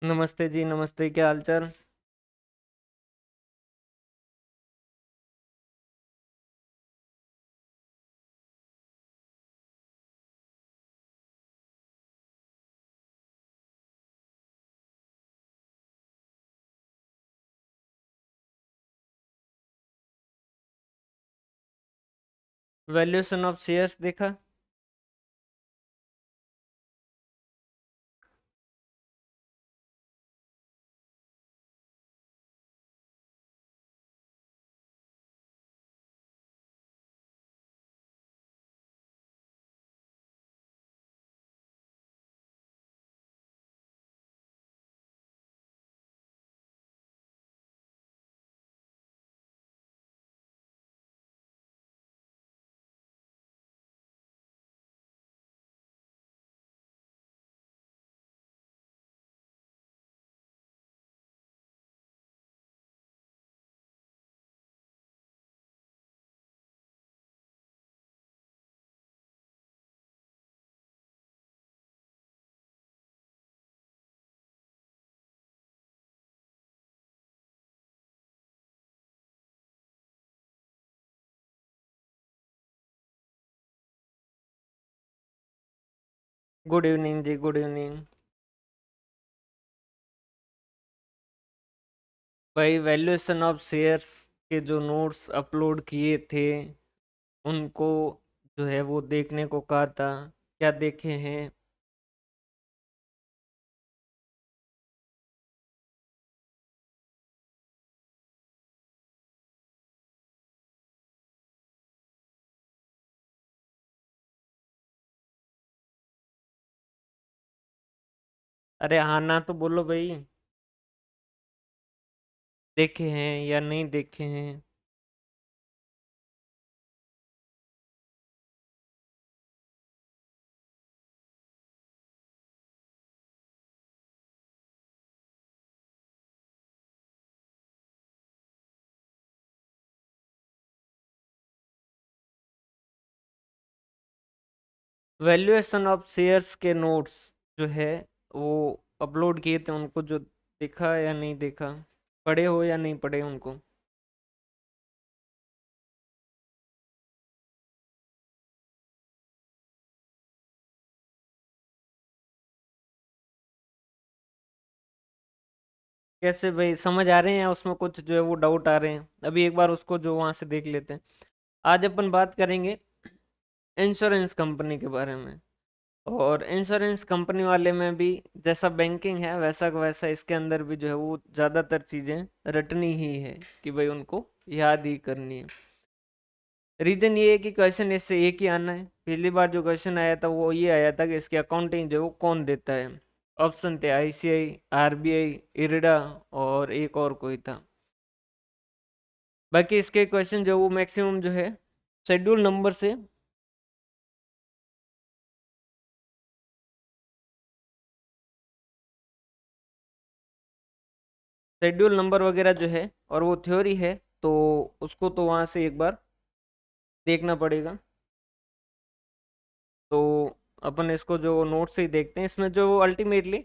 नमस्ते जी, नमस्ते। क्या हाल चाल? वैल्यूएशन ऑफ शेयर्स देखा? गुड इवनिंग जी, गुड इवनिंग। भाई, वैल्यूएशन ऑफ शेयर्स के जो नोट्स अपलोड किए थे उनको जो है वो देखने को कहा था। क्या देखे हैं? अरे हाँ ना तो बोलो भाई। देखे हैं या नहीं देखे हैं? वैल्यूएशन ऑफ शेयर्स के नोट्स जो है वो अपलोड किए थे, उनको जो देखा या नहीं देखा? पढ़े हो या नहीं पढ़े उनको? कैसे भाई, समझ आ रहे हैं या उसमें कुछ जो है वो डाउट आ रहे हैं? अभी एक बार उसको जो वहां से देख लेते हैं। आज अपन बात करेंगे इंश्योरेंस कंपनी के बारे में। और इंश्योरेंस कंपनी वाले में भी जैसा बैंकिंग है वैसा का वैसा इसके अंदर भी जो है वो ज़्यादातर चीज़ें रटनी ही है कि भाई उनको याद ही करनी है। रीजन ये है कि क्वेश्चन इससे एक ही आना है। पिछली बार जो क्वेश्चन आया था वो ये आया था कि इसकी अकाउंटिंग जो है वो कौन देता है। ऑप्शन थे आईसीआई, आरबीआई, इरडा और एक और कोई था। बाकी इसके क्वेश्चन जो वो मैक्सिमम जो है शेड्यूल नंबर से। शेड्यूल नंबर वगैरह जो है और वो थ्योरी है, तो उसको तो वहाँ से एक बार देखना पड़ेगा। तो अपन इसको जो नोट से ही देखते हैं, इसमें जो अल्टीमेटली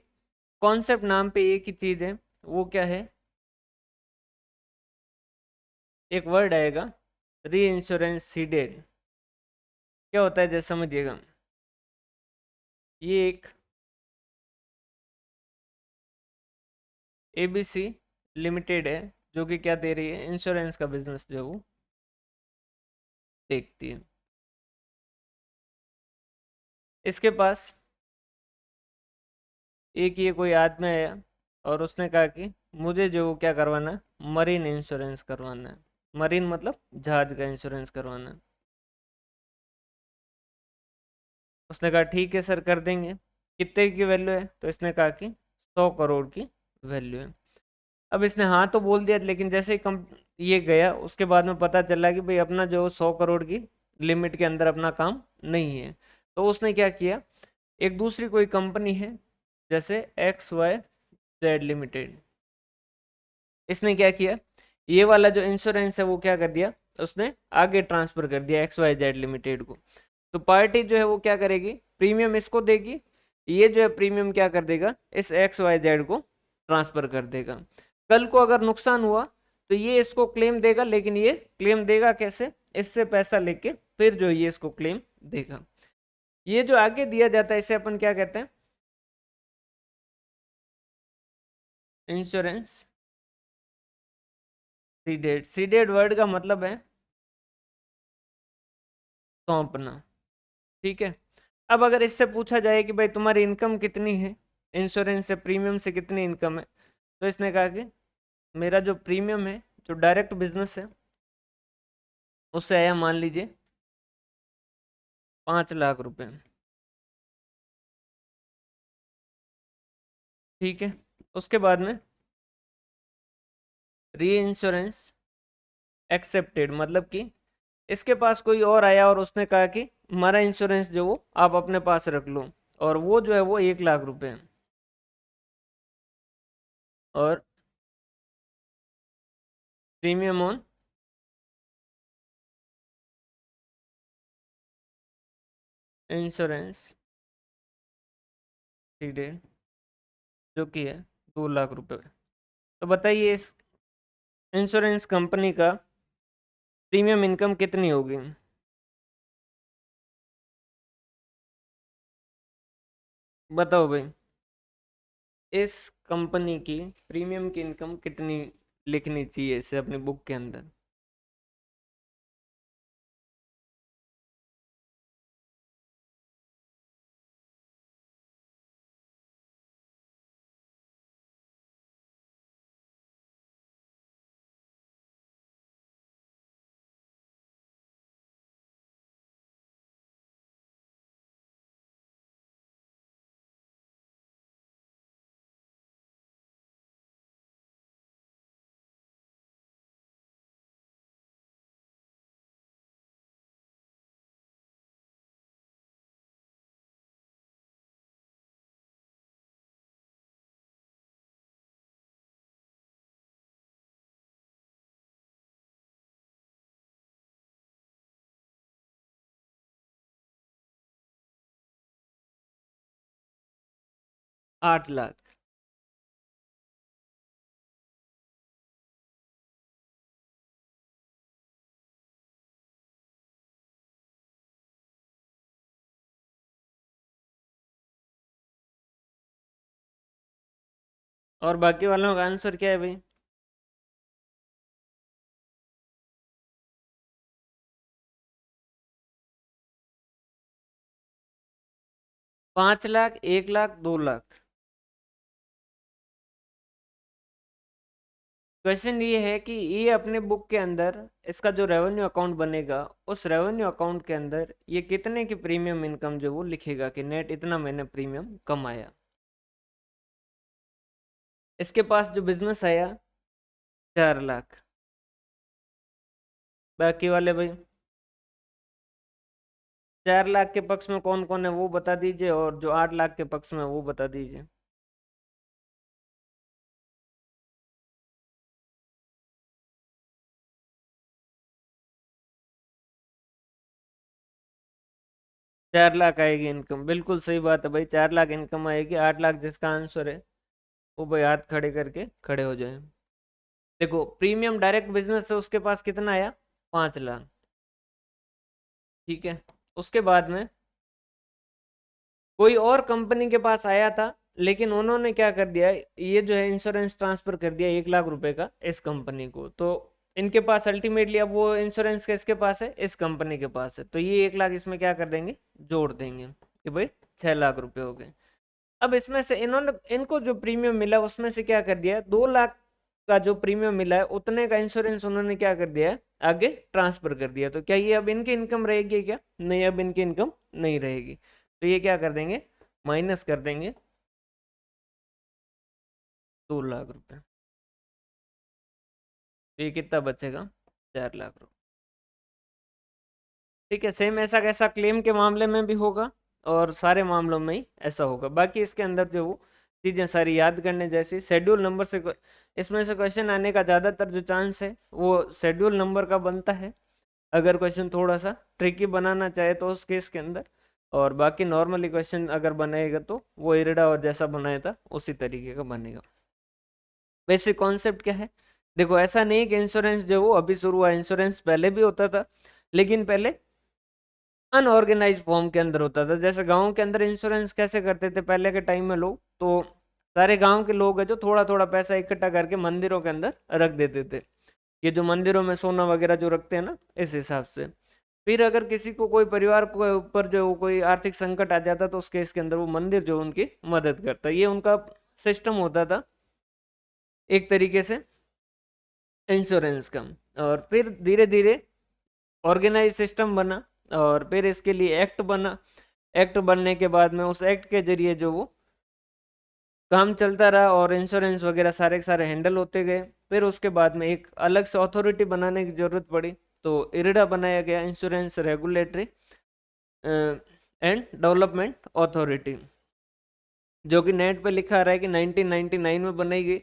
कॉन्सेप्ट नाम पे एक ही चीज़ है। वो क्या है? एक वर्ड आएगा, री इंश्योरेंस सीडेड। क्या होता है जैसे समझिएगा। ये एक एबीसी लिमिटेड है जो कि क्या दे रही है, इंश्योरेंस का बिजनेस जो है वो देखती है। इसके पास एक ये कोई आदमी आया और उसने कहा कि मुझे जो क्या करवाना है, मरीन इंश्योरेंस करवाना है। मरीन मतलब जहाज का इंश्योरेंस करवाना है। उसने कहा ठीक है सर, कर देंगे। कितने की वैल्यू है? तो इसने कहा कि 100 करोड़ की वैल्यू है। अब इसने हाँ तो बोल दिया, लेकिन जैसे ही कम ये गया उसके बाद में पता चला कि भाई अपना जो 100 करोड़ की लिमिट के अंदर अपना काम नहीं है। तो उसने क्या किया, एक दूसरी कोई कंपनी है जैसे XYZ लिमिटेड, इसने क्या किया, ये वाला जो इंश्योरेंस है वो क्या कर दिया, उसने आगे ट्रांसफर कर दिया XYZ लिमिटेड को। तो पार्टी जो है वो क्या करेगी, प्रीमियम इसको देगी। ये जो है प्रीमियम क्या कर देगा, इस XYZ को ट्रांसफर कर देगा। कल को अगर नुकसान हुआ तो ये इसको क्लेम देगा, लेकिन ये क्लेम देगा कैसे? इससे पैसा लेके फिर जो ये इसको क्लेम देगा। ये जो आगे दिया जाता है इसे अपन क्या कहते हैं? Insurance seeded. सीडेड वर्ड का मतलब है सौंपना। ठीक है। अब अगर इससे पूछा जाए कि भाई तुम्हारी इनकम कितनी है, इंश्योरेंस से प्रीमियम से कितनी इनकम है, तो इसने कहा कि मेरा जो प्रीमियम है, जो डायरेक्ट बिजनेस है, उससे आया मान लीजिए 5 लाख रुपए। ठीक है। उसके बाद में री इंश्योरेंस एक्सेप्टेड, मतलब कि इसके पास कोई और आया और उसने कहा कि हमारा इंश्योरेंस जो वो आप अपने पास रख लो, और वो जो है वो 1 लाख रुपए है। और प्रीमियम ऑन इंश्योरेंस सीडेड जो कि है 2 लाख रुपए। तो बताइए इस इंश्योरेंस कंपनी का प्रीमियम इनकम कितनी होगी? बताओ भाई, इस कंपनी की प्रीमियम की इनकम कितनी लिखनी चाहिए इसे अपनी बुक के अंदर? 8 लाख। और बाकी वालों का आंसर क्या है भाई? 5 लाख, 1 लाख, 2 लाख। क्वेश्चन ये है कि ये अपने बुक के अंदर इसका जो रेवेन्यू अकाउंट बनेगा, उस रेवेन्यू अकाउंट के अंदर ये कितने की प्रीमियम इनकम जो वो लिखेगा कि नेट इतना मैंने प्रीमियम कमाया। इसके पास जो बिजनेस आया 4 लाख। बाकी वाले भाई 4 लाख के पक्ष में कौन कौन है वो बता दीजिए, और जो 8 लाख के पक्ष में वो बता दीजिए। 4 लाख आएगी इनकम, बिल्कुल सही बात है भाई, 4 लाख इनकम आएगी। 8 लाख जिसका आंसर है वो भाई हाथ खड़े करके खड़े हो जाए। देखो प्रीमियम डायरेक्ट बिजनेस से उसके पास कितना आया? 5 लाख। ठीक है। उसके बाद में कोई और कंपनी के पास आया था, लेकिन उन्होंने क्या कर दिया, ये जो है इंश्योरेंस ट्रांसफर कर दिया 1 लाख रुपए का इस कंपनी को। तो इनके पास अल्टीमेटली अब वो इंश्योरेंस किसके पास है? इस कंपनी के पास है। तो ये 1 लाख इसमें क्या कर देंगे? जोड़ देंगे कि भाई 6 लाख रुपए हो गए। अब इसमें से इन्होंने इनको जो प्रीमियम मिला उसमें से क्या कर दिया है, 2 लाख का जो प्रीमियम मिला है उतने का इंश्योरेंस उन्होंने क्या कर दिया है, आगे ट्रांसफर कर दिया। तो क्या ये अब इनकी इनकम रहेगी क्या? नहीं, अब इनकी इनकम नहीं रहेगी। तो ये क्या कर देंगे, माइनस कर देंगे 2 लाख रुपए। तो ये कितना बचेगा? 4 लाख रुपए। ठीक है। सेम ऐसा कैसा क्लेम के मामले में भी होगा और सारे मामलों में ही ऐसा होगा। बाकी इसके अंदर जो वो चीज़ें सारी याद करने जैसी, शेड्यूल नंबर से इसमें से क्वेश्चन आने का ज़्यादातर जो चांस है वो शेड्यूल नंबर का बनता है, अगर क्वेश्चन थोड़ा सा ट्रिकी बनाना चाहे तो उस केस के अंदर। और बाकी नॉर्मली क्वेश्चन अगर बनाएगा तो वो इरडा और जैसा बनाया था उसी तरीके का बनेगा। बेसिक कॉन्सेप्ट क्या है? देखो, ऐसा नहीं है कि इंश्योरेंस जो वो अभी शुरू हुआ, इंश्योरेंस पहले भी होता था, लेकिन पहले अनऑर्गेनाइज फॉर्म के अंदर होता था। जैसे गांव के अंदर इंश्योरेंस कैसे करते थे पहले के टाइम में लोग, तो सारे गांव के लोग है जो थोड़ा थोड़ा पैसा इकट्ठा करके मंदिरों के अंदर रख देते थे। ये जो मंदिरों में सोना वगैरह जो रखते हैं ना, इस हिसाब से। फिर अगर किसी को, कोई परिवार को ऊपर जो कोई आर्थिक संकट आ जाता तो उस केस के अंदर वो मंदिर जो उनकी मदद करता, ये उनका सिस्टम होता था एक तरीके से इंश्योरेंस का। और फिर धीरे धीरे ऑर्गेनाइज सिस्टम बना, और फिर इसके लिए एक्ट बना। एक्ट बनने के बाद में उस एक्ट के जरिए जो वो काम चलता रहा, और इंश्योरेंस वगैरह सारे के सारे हैंडल होते गए। फिर उसके बाद में एक अलग से अथॉरिटी बनाने की जरूरत पड़ी, तो इरडा बनाया गया, insurance regulatory and development authority, जो कि नेट पे लिखा आ रहा है कि 1999 में बनाई गई।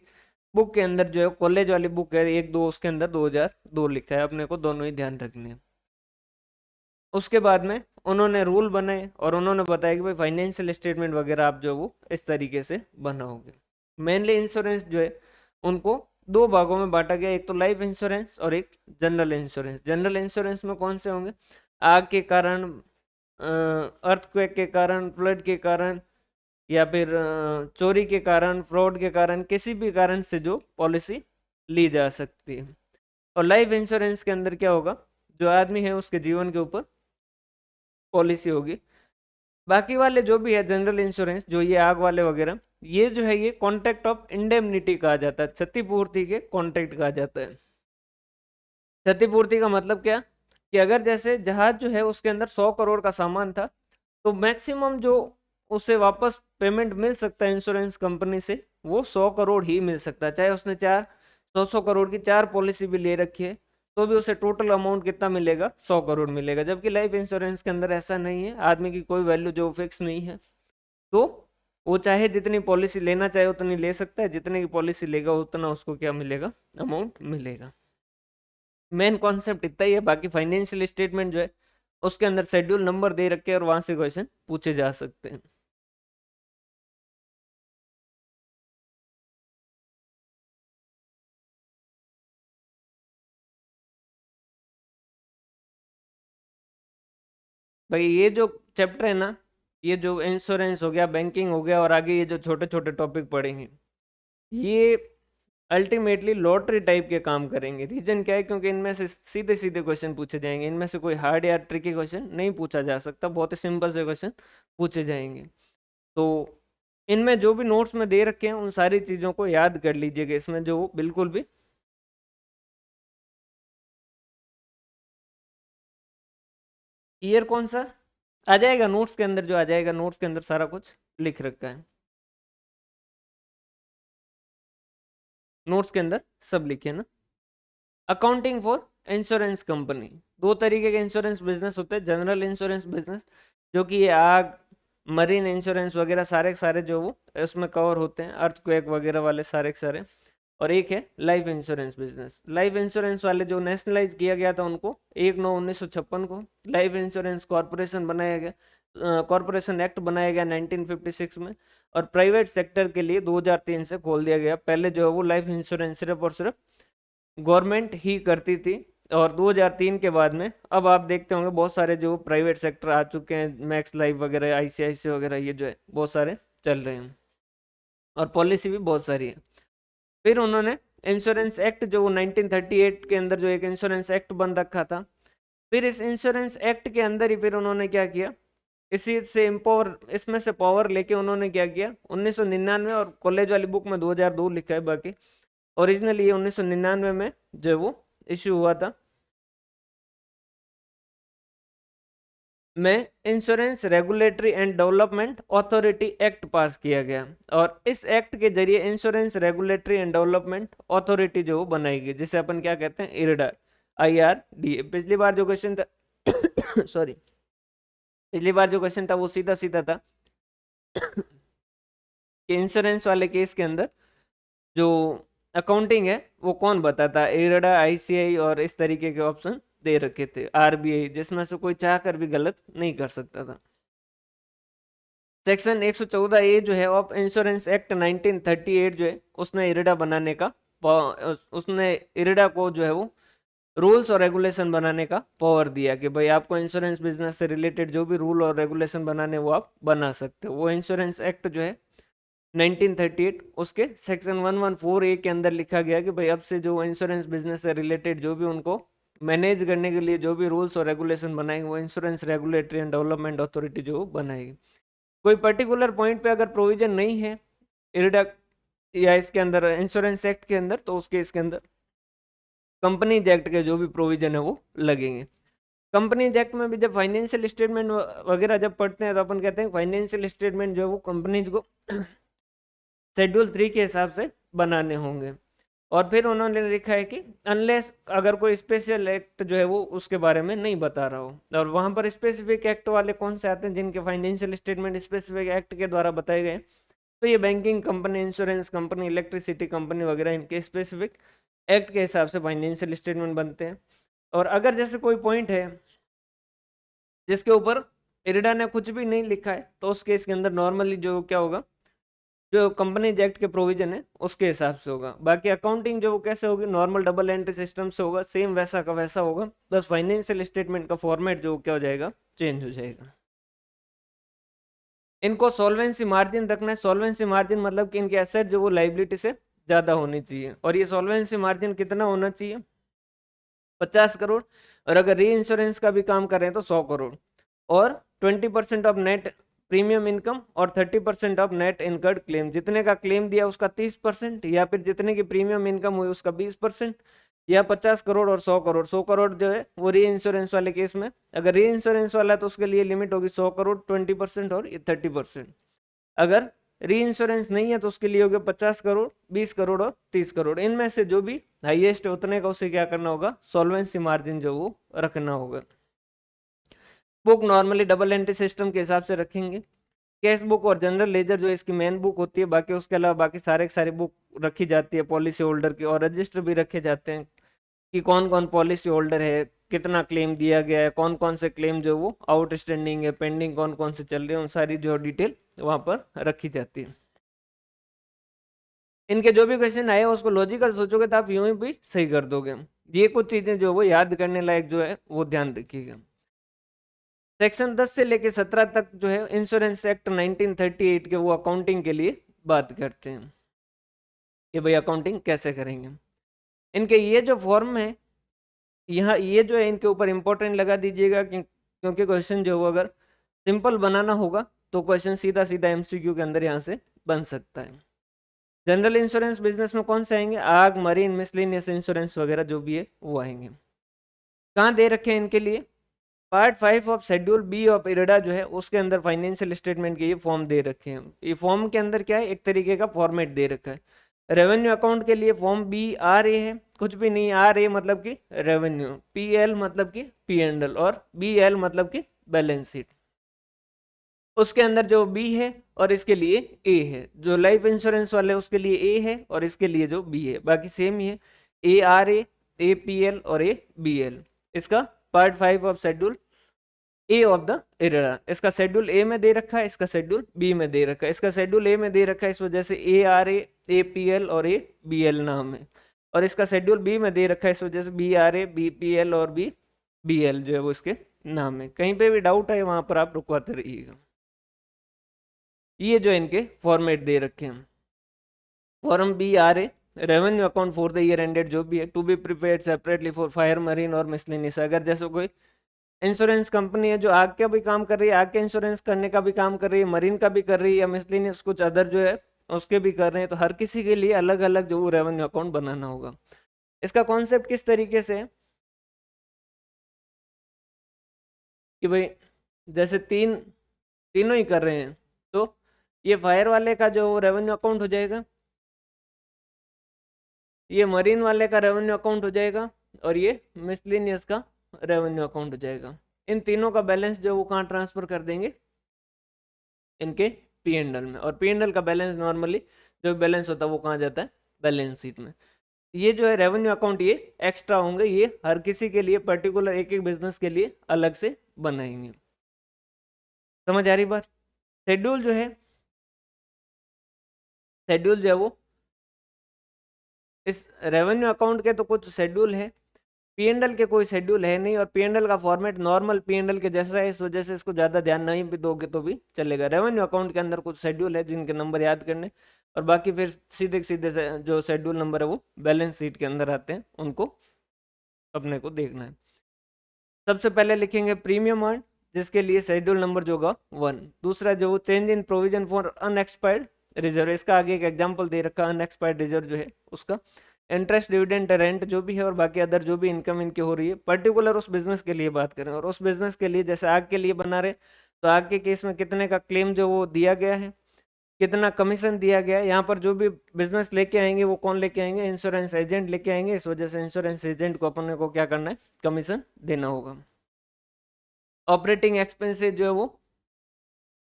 बुक के अंदर जो है कॉलेज वाली बुक है एक दो, उसके अंदर 2002 लिखा है, अपने को दोनों ही ध्यान रखने हैं। उसके बाद में उन्होंने रूल बनाए, और उन्होंने बताया कि भाई फाइनेंशियल स्टेटमेंट वगैरह आप जो वो इस तरीके से बनाओगे। मेनली इंश्योरेंस जो है उनको दो भागों में बांटा गया, एक तो लाइफ इंश्योरेंस और एक जनरल इंश्योरेंस। जनरल इंश्योरेंस में कौन से होंगे? आग के कारण, अर्थक्वेक के कारण, फ्लड के कारण, या फिर चोरी के कारण, फ्रॉड के कारण, किसी भी कारण से जो पॉलिसी ली जा सकती है। और लाइफ इंश्योरेंस के अंदर क्या होगा? जो आदमी है उसके जीवन के ऊपर पॉलिसी होगी। बाकी वाले जो भी है जनरल इंश्योरेंस, जो ये आग वाले वगैरह, ये जो है ये कॉन्ट्रैक्ट ऑफ इंडेमनिटी कहा जाता है, क्षतिपूर्ति के कॉन्ट्रैक्ट कहा जाता है। क्षतिपूर्ति का मतलब क्या? कि अगर जैसे जहाज जो है उसके अंदर 100 करोड़ का सामान था, तो मैक्सिमम जो उसे वापस पेमेंट मिल सकता है इंश्योरेंस कंपनी से, वो 100 करोड़ ही मिल सकता है। चाहे उसने 100 करोड़ की 4 पॉलिसी भी ले रखी है, तो भी उसे टोटल अमाउंट कितना मिलेगा? 100 करोड़ मिलेगा। जबकि लाइफ इंश्योरेंस के अंदर ऐसा नहीं है, आदमी की कोई वैल्यू जो फिक्स नहीं है, तो वो चाहे जितनी पॉलिसी लेना चाहे उतनी ले सकता है, जितने की पॉलिसी लेगा उतना उसको क्या मिलेगा? अमाउंट मिलेगा। मेन कॉन्सेप्ट इतना ही है। बाकी फाइनेंशियल स्टेटमेंट जो है उसके अंदर शेड्यूल नंबर दे रखे हैं, और वहां से क्वेश्चन पूछे जा सकते हैं। भाई ये जो चैप्टर है ना, ये जो इंश्योरेंस हो गया, बैंकिंग हो गया, और आगे ये जो छोटे छोटे टॉपिक पढ़ेंगे, ये अल्टीमेटली लॉटरी टाइप के काम करेंगे। रीजन क्या है? क्योंकि इनमें से सीधे सीधे क्वेश्चन पूछे जाएंगे, इनमें से कोई हार्ड या ट्रिकी क्वेश्चन नहीं पूछा जा सकता, बहुत ही सिंपल से क्वेश्चन पूछे जाएंगे। तो इनमें जो भी नोट्स में दे रखे हैं उन सारी चीज़ों को याद कर लीजिएगा, इसमें जो बिल्कुल भी। ईयर कौन सा? आ जाएगा नोट्स के अंदर, जो आ जाएगा नोट्स के अंदर सारा कुछ लिख रखा है। नोट्स के अंदर सब लिखे ना। अकाउंटिंग फॉर इंश्योरेंस कंपनी, दो तरीके के इंश्योरेंस बिजनेस होते हैं। जनरल इंश्योरेंस बिजनेस, जो कि ये आग, मरीन इंश्योरेंस वगैरह सारे के सारे जो वो उसमें कवर होते हैं, अर्थक्वेक वगैरह वाले सारे के सारे। और एक है life insurance business. Life insurance वाले जो नेशनलाइज किया गया था उनको 1/9/1956 को लाइफ इंश्योरेंस कॉरपोरेशन बनाया गया, कॉरपोरेशन एक्ट बनाया गया 1956 में। और प्राइवेट सेक्टर के लिए 2003 से खोल दिया गया। पहले जो है वो लाइफ इंश्योरेंस सिर्फ और सिर्फ गवर्नमेंट ही करती थी। और 2003 के बाद में अब आप देखते होंगे बहुत सारे जो प्राइवेट सेक्टर आ चुके हैं, मैक्स लाइफ वगैरह, आईसीआईसी वगैरह, ये जो है बहुत सारे चल रहे हैं, और पॉलिसी भी बहुत सारी है। फिर उन्होंने इंश्योरेंस एक्ट जो 1938 के अंदर जो एक इंश्योरेंस एक्ट बन रखा था, फिर इस इंश्योरेंस एक्ट के अंदर ही फिर उन्होंने क्या किया, इसी से एम्पावर, इसमें से पावर लेके उन्होंने क्या किया 1999, और कॉलेज वाली बुक में 2002 लिखा है, बाकी ओरिजिनली ये 1999 में जो वो इश्यू हुआ था, में insurance regulatory and development authority act पास किया गया। और इस एक्ट के जरिए insurance regulatory and development authority जो बनाई गई, जिसे अपन क्या कहते हैं, इरडा, IRDA। पिछली बार जो क्वेश्चन था सॉरी, पिछली बार जो क्वेश्चन था वो सीधा सीधा था कि इंश्योरेंस वाले केस के अंदर जो अकाउंटिंग है वो कौन बताता है? इरडा, ICAI, और इस तरीके के ऑप्शन दे रखे थे, RBI, जिसमें से कोई चाह कर भी गलत नहीं कर सकता था। सेक्शन 114A जो है ऑफ इंश्योरेंस एक्ट 1938 जो है उसने इरडा बनाने का उसने इरडा को जो है वो रूल्स और रेगुलेशन बनाने का पावर दिया कि भाई आपको इंश्योरेंस बिजनेस से रिलेटेड जो भी रूल और रेगुलेशन बनाने वो आप बना सकते हो। वो इंश्योरेंस एक्ट जो है 1938 उसके सेक्शन 114A के अंदर लिखा गया कि भाई अब से जो इंश्योरेंस बिजनेस से रिलेटेड जो भी उनको मैनेज करने के लिए जो भी रूल्स और रेगुलेशन बनाएंगे वो insurance regulatory and development authority जो बनाएगी। कोई पर्टिकुलर पॉइंट पे अगर प्रोविजन नहीं है इरडा या इसके अंदर इंश्योरेंस एक्ट के अंदर तो उसके इसके अंदर कंपनीज एक्ट के जो भी प्रोविजन है वो लगेंगे। कंपनीज एक्ट में भी जब फाइनेंशियल स्टेटमेंट वगैरह जब पढ़ते हैं तो अपन कहते हैं फाइनेंशियल स्टेटमेंट जो है वो कंपनीज को शेड्यूल 3 के हिसाब से बनाने होंगे। और फिर उन्होंने लिखा है कि अनलेस अगर कोई स्पेशल एक्ट जो है वो उसके बारे में नहीं बता रहा हो, और वहां पर स्पेसिफिक एक्ट वाले कौन से आते हैं जिनके फाइनेंशियल स्टेटमेंट स्पेसिफिक एक्ट के द्वारा बताए गए, तो ये banking company, insurance company, electricity company वगैरह इनके स्पेसिफिक एक्ट के हिसाब से फाइनेंशियल स्टेटमेंट बनते हैं। और अगर जैसे कोई पॉइंट है जिसके ऊपर इरडा ने कुछ भी नहीं लिखा है तो उस केस के अंदर नॉर्मली जो क्या होगा, जो कंपनीज एक्ट के प्रोविजन है उसके हिसाब से होगा। बाकी अकाउंटिंग जो वो कैसे होगी, नॉर्मल डबल एंट्री सिस्टम से होगा, सेम वैसा का वैसा होगा, बस फाइनेंशियल स्टेटमेंट का फॉर्मेट जो क्या हो जाएगा, चेंज हो जाएगा। इनको सॉल्वेंसी मार्जिन रखना है। सॉल्वेंसी मार्जिन मतलब कि इनके एसेट जो वो लाइबिलिटी से ज्यादा होनी चाहिए, और ये सॉल्वेंसी मार्जिन कितना होना चाहिए, 50 करोड़। और अगर री इंश्योरेंस का भी काम कर रहे हैं तो 100 करोड़, और 20% ऑफ नेट प्रीमियम इनकम और 30% ऑफ नेट इनकर्ड क्लेम। जितने का क्लेम दिया उसका 30%, या फिर जितने की प्रीमियम इनकम हुई उसका 20%, या 50 करोड़ और 100 करोड़। 100 करोड़ जो है वो री इंश्योरेंस वाले केस में, अगर री इंश्योरेंस वाला है तो उसके लिए लिमिट होगी 100 करोड़, 20% और 30%। अगर री इंश्योरेंस नहीं है तो उसके लिए हो गया 50 करोड़, 20 करोड़ और 30 करोड़। इनमें से जो भी हाईएस्ट है उतने का उसे क्या करना होगा, सॉल्वेंसी मार्जिन जो वो रखना होगा। Book normally double entry system के हिसाब से रखेंगे। कैश बुक और जनरल लेजर जो इसकी मेन बुक होती है, बाकी उसके अलावा बाकी सारे सारी बुक रखी जाती है पॉलिसी होल्डर की, और रजिस्टर भी रखे जाते हैं कि कौन कौन पॉलिसी होल्डर है, कितना क्लेम दिया गया है, कौन कौन से क्लेम जो वो आउटस्टैंडिंग है, पेंडिंग कौन कौन से चल रहे हैं, उन सारी जो डिटेल वहां पर रखी जाती है। इनके जो भी क्वेश्चन आए उसको लॉजिकल सोचोगे तो आप यूं ही भी सही कर दोगे। ये कुछ चीजें जो वो याद करने लायक जो है वो ध्यान रखिएगा। सेक्शन 10 से लेके 17 तक जो है इंश्योरेंस एक्ट 1938 के वो अकाउंटिंग के लिए बात करते हैं कि भाई अकाउंटिंग कैसे करेंगे। इनके ये जो फॉर्म है यहाँ, ये जो है इनके ऊपर इंपॉर्टेंट लगा दीजिएगा क्योंकि क्वेश्चन जो वो अगर सिंपल बनाना होगा तो क्वेश्चन सीधा सीधा एमसीक्यू के अंदर यहाँ से बन सकता है। जनरल इंश्योरेंस बिजनेस में कौन से आएंगे, आग, मरीन, मिसलेनियस इंश्योरेंस वगैरह जो भी है वो आएंगे। कहाँ दे रखे हैं इनके लिए, part 5 of schedule B of IRDA जो है उसके अंदर फाइनेंशियल स्टेटमेंट के ये फॉर्म दे रखे हैं। ये फॉर्म के अंदर क्या है, एक तरीके का फॉर्मेट दे रखा है। रेवेन्यू अकाउंट के लिए फॉर्म बी आर ए है, कुछ भी नहीं, आर ए मतलब कि रेवेन्यू, पी एल मतलब कि पी एंड एल, और बी एल मतलब कि बैलेंस शीट। उसके अंदर जो बी है और इसके लिए ए है, जो लाइफ इंश्योरेंस वाले उसके लिए ए है और इसके लिए जो बी है, बाकी सेम ही है, A R A P L और ए बी एल। इसका part 5 of schedule A of the IRDA, इसका शेड्यूल ए में दे रखा है, इसका शेड्यूल बी में दे रखा है। इसका शेड्यूल ए में दे रखा है इस वजह से A R A P L और ए बी एल नाम है, और इसका शेड्यूल बी में दे रखा है इस वजह से B R A B P L और बी एल जो है वो इसके नाम है। कहीं पे भी डाउट है वहां पर आप रुकवाते रहिएगा। ये जो इनके फॉर्मेट दे रखे हैं, form B R A revenue account for the year ended जो भी है, to be prepared separately for fire, marine और मिसलेनियस। अगर जैसे कोई इंश्योरेंस कंपनी है जो आग का भी काम कर रही है, आग के इंश्योरेंस करने का भी काम कर रही है, मरीन का भी कर रही है, या मिसलेनियस कुछ अदर जो है उसके भी कर रहे हैं, तो हर किसी के लिए अलग अलग जो रेवेन्यू अकाउंट बनाना होगा। इसका कॉन्सेप्ट किस तरीके से है कि भाई जैसे तीनों ही कर रहे हैं तो ये फायर वाले का जो रेवेन्यू अकाउंट हो जाएगा, ये मरीन वाले का रेवेन्यू अकाउंट हो जाएगा, और ये मिसलेनियस का रेवेन्यू अकाउंट हो जाएगा। इन तीनों का बैलेंस जो वो कहाँ ट्रांसफर कर देंगे, इनके पी एंड एल में, और पी एंड एल का बैलेंस नॉर्मली जो बैलेंस होता है वो कहाँ जाता है, बैलेंस शीट में। ये जो है रेवेन्यू अकाउंट ये एक्स्ट्रा होंगे, ये हर किसी के लिए पर्टिकुलर एक एक बिजनेस के लिए अलग से बनाएंगे। समझ आ रही बात। शेड्यूल जो है, शेड्यूल जो है वो इस रेवेन्यू अकाउंट के तो कुछ शेड्यूल है, पीएनएल के कोई शेड्यूल है नहीं, और पीएनएल का फॉर्मेट नॉर्मल पीएनएल के जैसा है, इस वजह से इसको ज़्यादा ध्यान नहीं भी दोगे तो भी चलेगा। रेवेन्यू अकाउंट के अंदर कुछ शेड्यूल है जिनके नंबर याद करने, और बाकी फिर सीधे सीधे से जो शेड्यूल नंबर है वो बैलेंस शीट के अंदर आते हैं, उनको अपने को देखना है। सबसे पहले लिखेंगे प्रीमियम अर्न, जिसके लिए शेड्यूल नंबर जो होगा 1। दूसरा जो change in provision for unexpired reserve, इसका आगे एक एग्जांपल दे रखा है अनएक्सपायर्ड रिजर्व जो है उसका। इंटरेस्ट, डिविडेंड, रेंट जो भी है और बाकी अदर जो भी इनकम इनकी हो रही है, पर्टिकुलर उस बिजनेस के लिए बात करें, और उस बिजनेस के लिए जैसे आग के लिए बना रहे तो आग के केस में कितने का क्लेम जो वो दिया गया है, कितना कमीशन दिया गया है। यहाँ पर जो भी बिजनेस लेके आएंगे वो कौन लेके आएंगे, इंश्योरेंस एजेंट लेके आएंगे, इस वजह से इंश्योरेंस एजेंट को अपने को क्या करना है, कमीशन देना होगा। ऑपरेटिंग एक्सपेंसेस जो है वो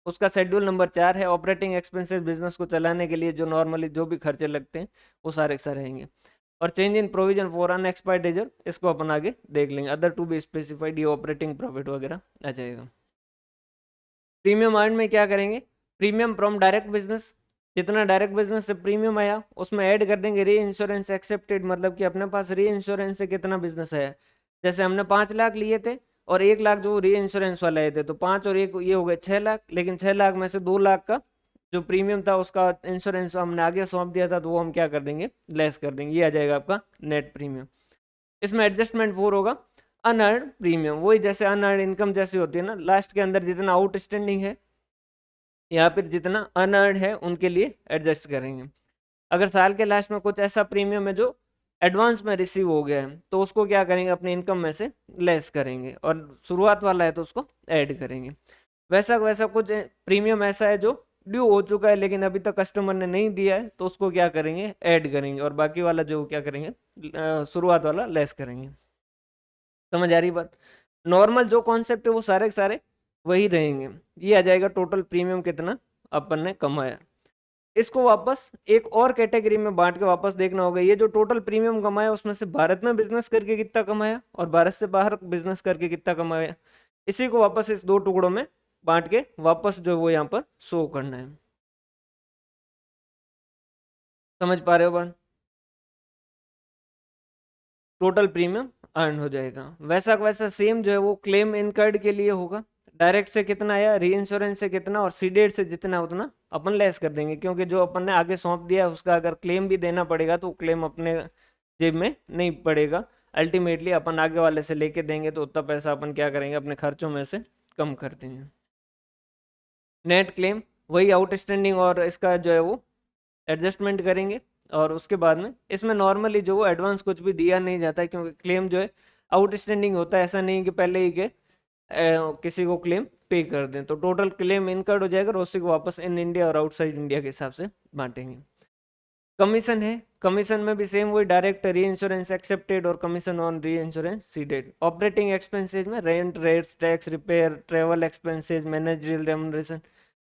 उसका शेड्यूल नंबर 4 है। ऑपरेटिंग एक्सपेंसेस बिजनेस को चलाने के लिए जो नॉर्मली जो भी खर्चे लगते हैं वो सारे सारे रहेंगे। और change in provision for unexpired reserve, इसको अपन आगे देख लेंगे, अदर टू बी स्पेसिफाइड, ये ऑपरेटिंग प्रॉफिट वगैरह आ जाएगा। प्रीमियम अर्न में क्या करेंगे, प्रीमियम फ्रॉम डायरेक्ट बिजनेस, जितना डायरेक्ट बिजनेस से प्रीमियम आया उसमें ऐड कर देंगे री इंश्योरेंस एक्सेप्टेड, मतलब कि अपने पास री इंश्योरेंस से कितना बिजनेस आया। जैसे हमने 5 लाख लिए थे और 1 लाख जो री इंश्योरेंस वाले आए थे, तो 5 और 1 ये हो गए 6 लाख, लेकिन 6 लाख में से 2 लाख का जो प्रीमियम था उसका इंश्योरेंस हमने आगे सौंप दिया था, तो वो हम क्या कर देंगे, लेस कर देंगे, ये आ जाएगा आपका नेट प्रीमियम। इसमें एडजस्टमेंट 4 होगा अनअर्न प्रीमियम, वही जैसे अनअर्न इनकम जैसी होती है ना, लास्ट के अंदर जितना आउटस्टैंडिंग है या फिर जितना अनअर्न है उनके लिए एडजस्ट करेंगे। अगर साल के लास्ट में कुछ ऐसा प्रीमियम है जो एडवांस में रिसीव हो गया है तो उसको क्या करेंगे, अपने इनकम में से लेस करेंगे, और शुरुआत वाला है तो उसको ऐड करेंगे। वैसा वैसा कुछ प्रीमियम ऐसा है जो ड्यू हो चुका है लेकिन अभी तक कस्टमर ने नहीं दिया है, तो उसको क्या करेंगे, ऐड करेंगे, और बाकी वाला जो क्या करेंगे, शुरुआत वाला लेस करेंगे। समझ आ रही बात। नॉर्मल जो कॉन्सेप्ट है वो सारे के सारे वही रहेंगे। ये आ जाएगा टोटल प्रीमियम कितना अपन ने कमाया। इसको वापस एक और कैटेगरी में बांट के वापस देखना होगा, ये जो टोटल प्रीमियम कमाया उसमें से भारत में बिजनेस करके कितना कमाया और भारत से बाहर बिजनेस करके कितना कमाया, इसी को वापस इस 2 टुकड़ों में बांट के वापस जो वो यहाँ पर शो करना है। समझ पा रहे हो बात। टोटल प्रीमियम अर्न हो जाएगा। वैसा वैसा सेम जो है वो क्लेम इनकर्ड के लिए होगा। डायरेक्ट से कितना आया, री इंश्योरेंस से कितना, और सीडेड से जितना उतना अपन लेस कर देंगे, क्योंकि जो अपन ने आगे सौंप दिया है उसका अगर क्लेम भी देना पड़ेगा तो क्लेम अपने जेब में नहीं पड़ेगा। अल्टीमेटली अपन आगे वाले से लेके देंगे तो उतना पैसा अपन क्या करेंगे, अपने खर्चों में से कम कर देंगे। नेट क्लेम वही आउटस्टैंडिंग और इसका जो है वो एडजस्टमेंट करेंगे, और उसके बाद में इसमें नॉर्मली जो वो एडवांस कुछ भी दिया नहीं जाता है, क्योंकि क्लेम जो है आउटस्टैंडिंग होता है, ऐसा नहीं कि पहले ही के किसी को क्लेम पे कर दें। तो टोटल क्लेम इनकर्ड हो जाएगा और उसी को वापस इन इंडिया और आउटसाइड इंडिया के हिसाब से बांटेंगे। कमीशन है, कमीशन में भी सेम वही डायरेक्ट री इंश्योरेंस एक्सेप्टेड और commission on reinsurance ceded. Operating expenses में rent, rates, tax, repair, travel expenses, managerial remuneration,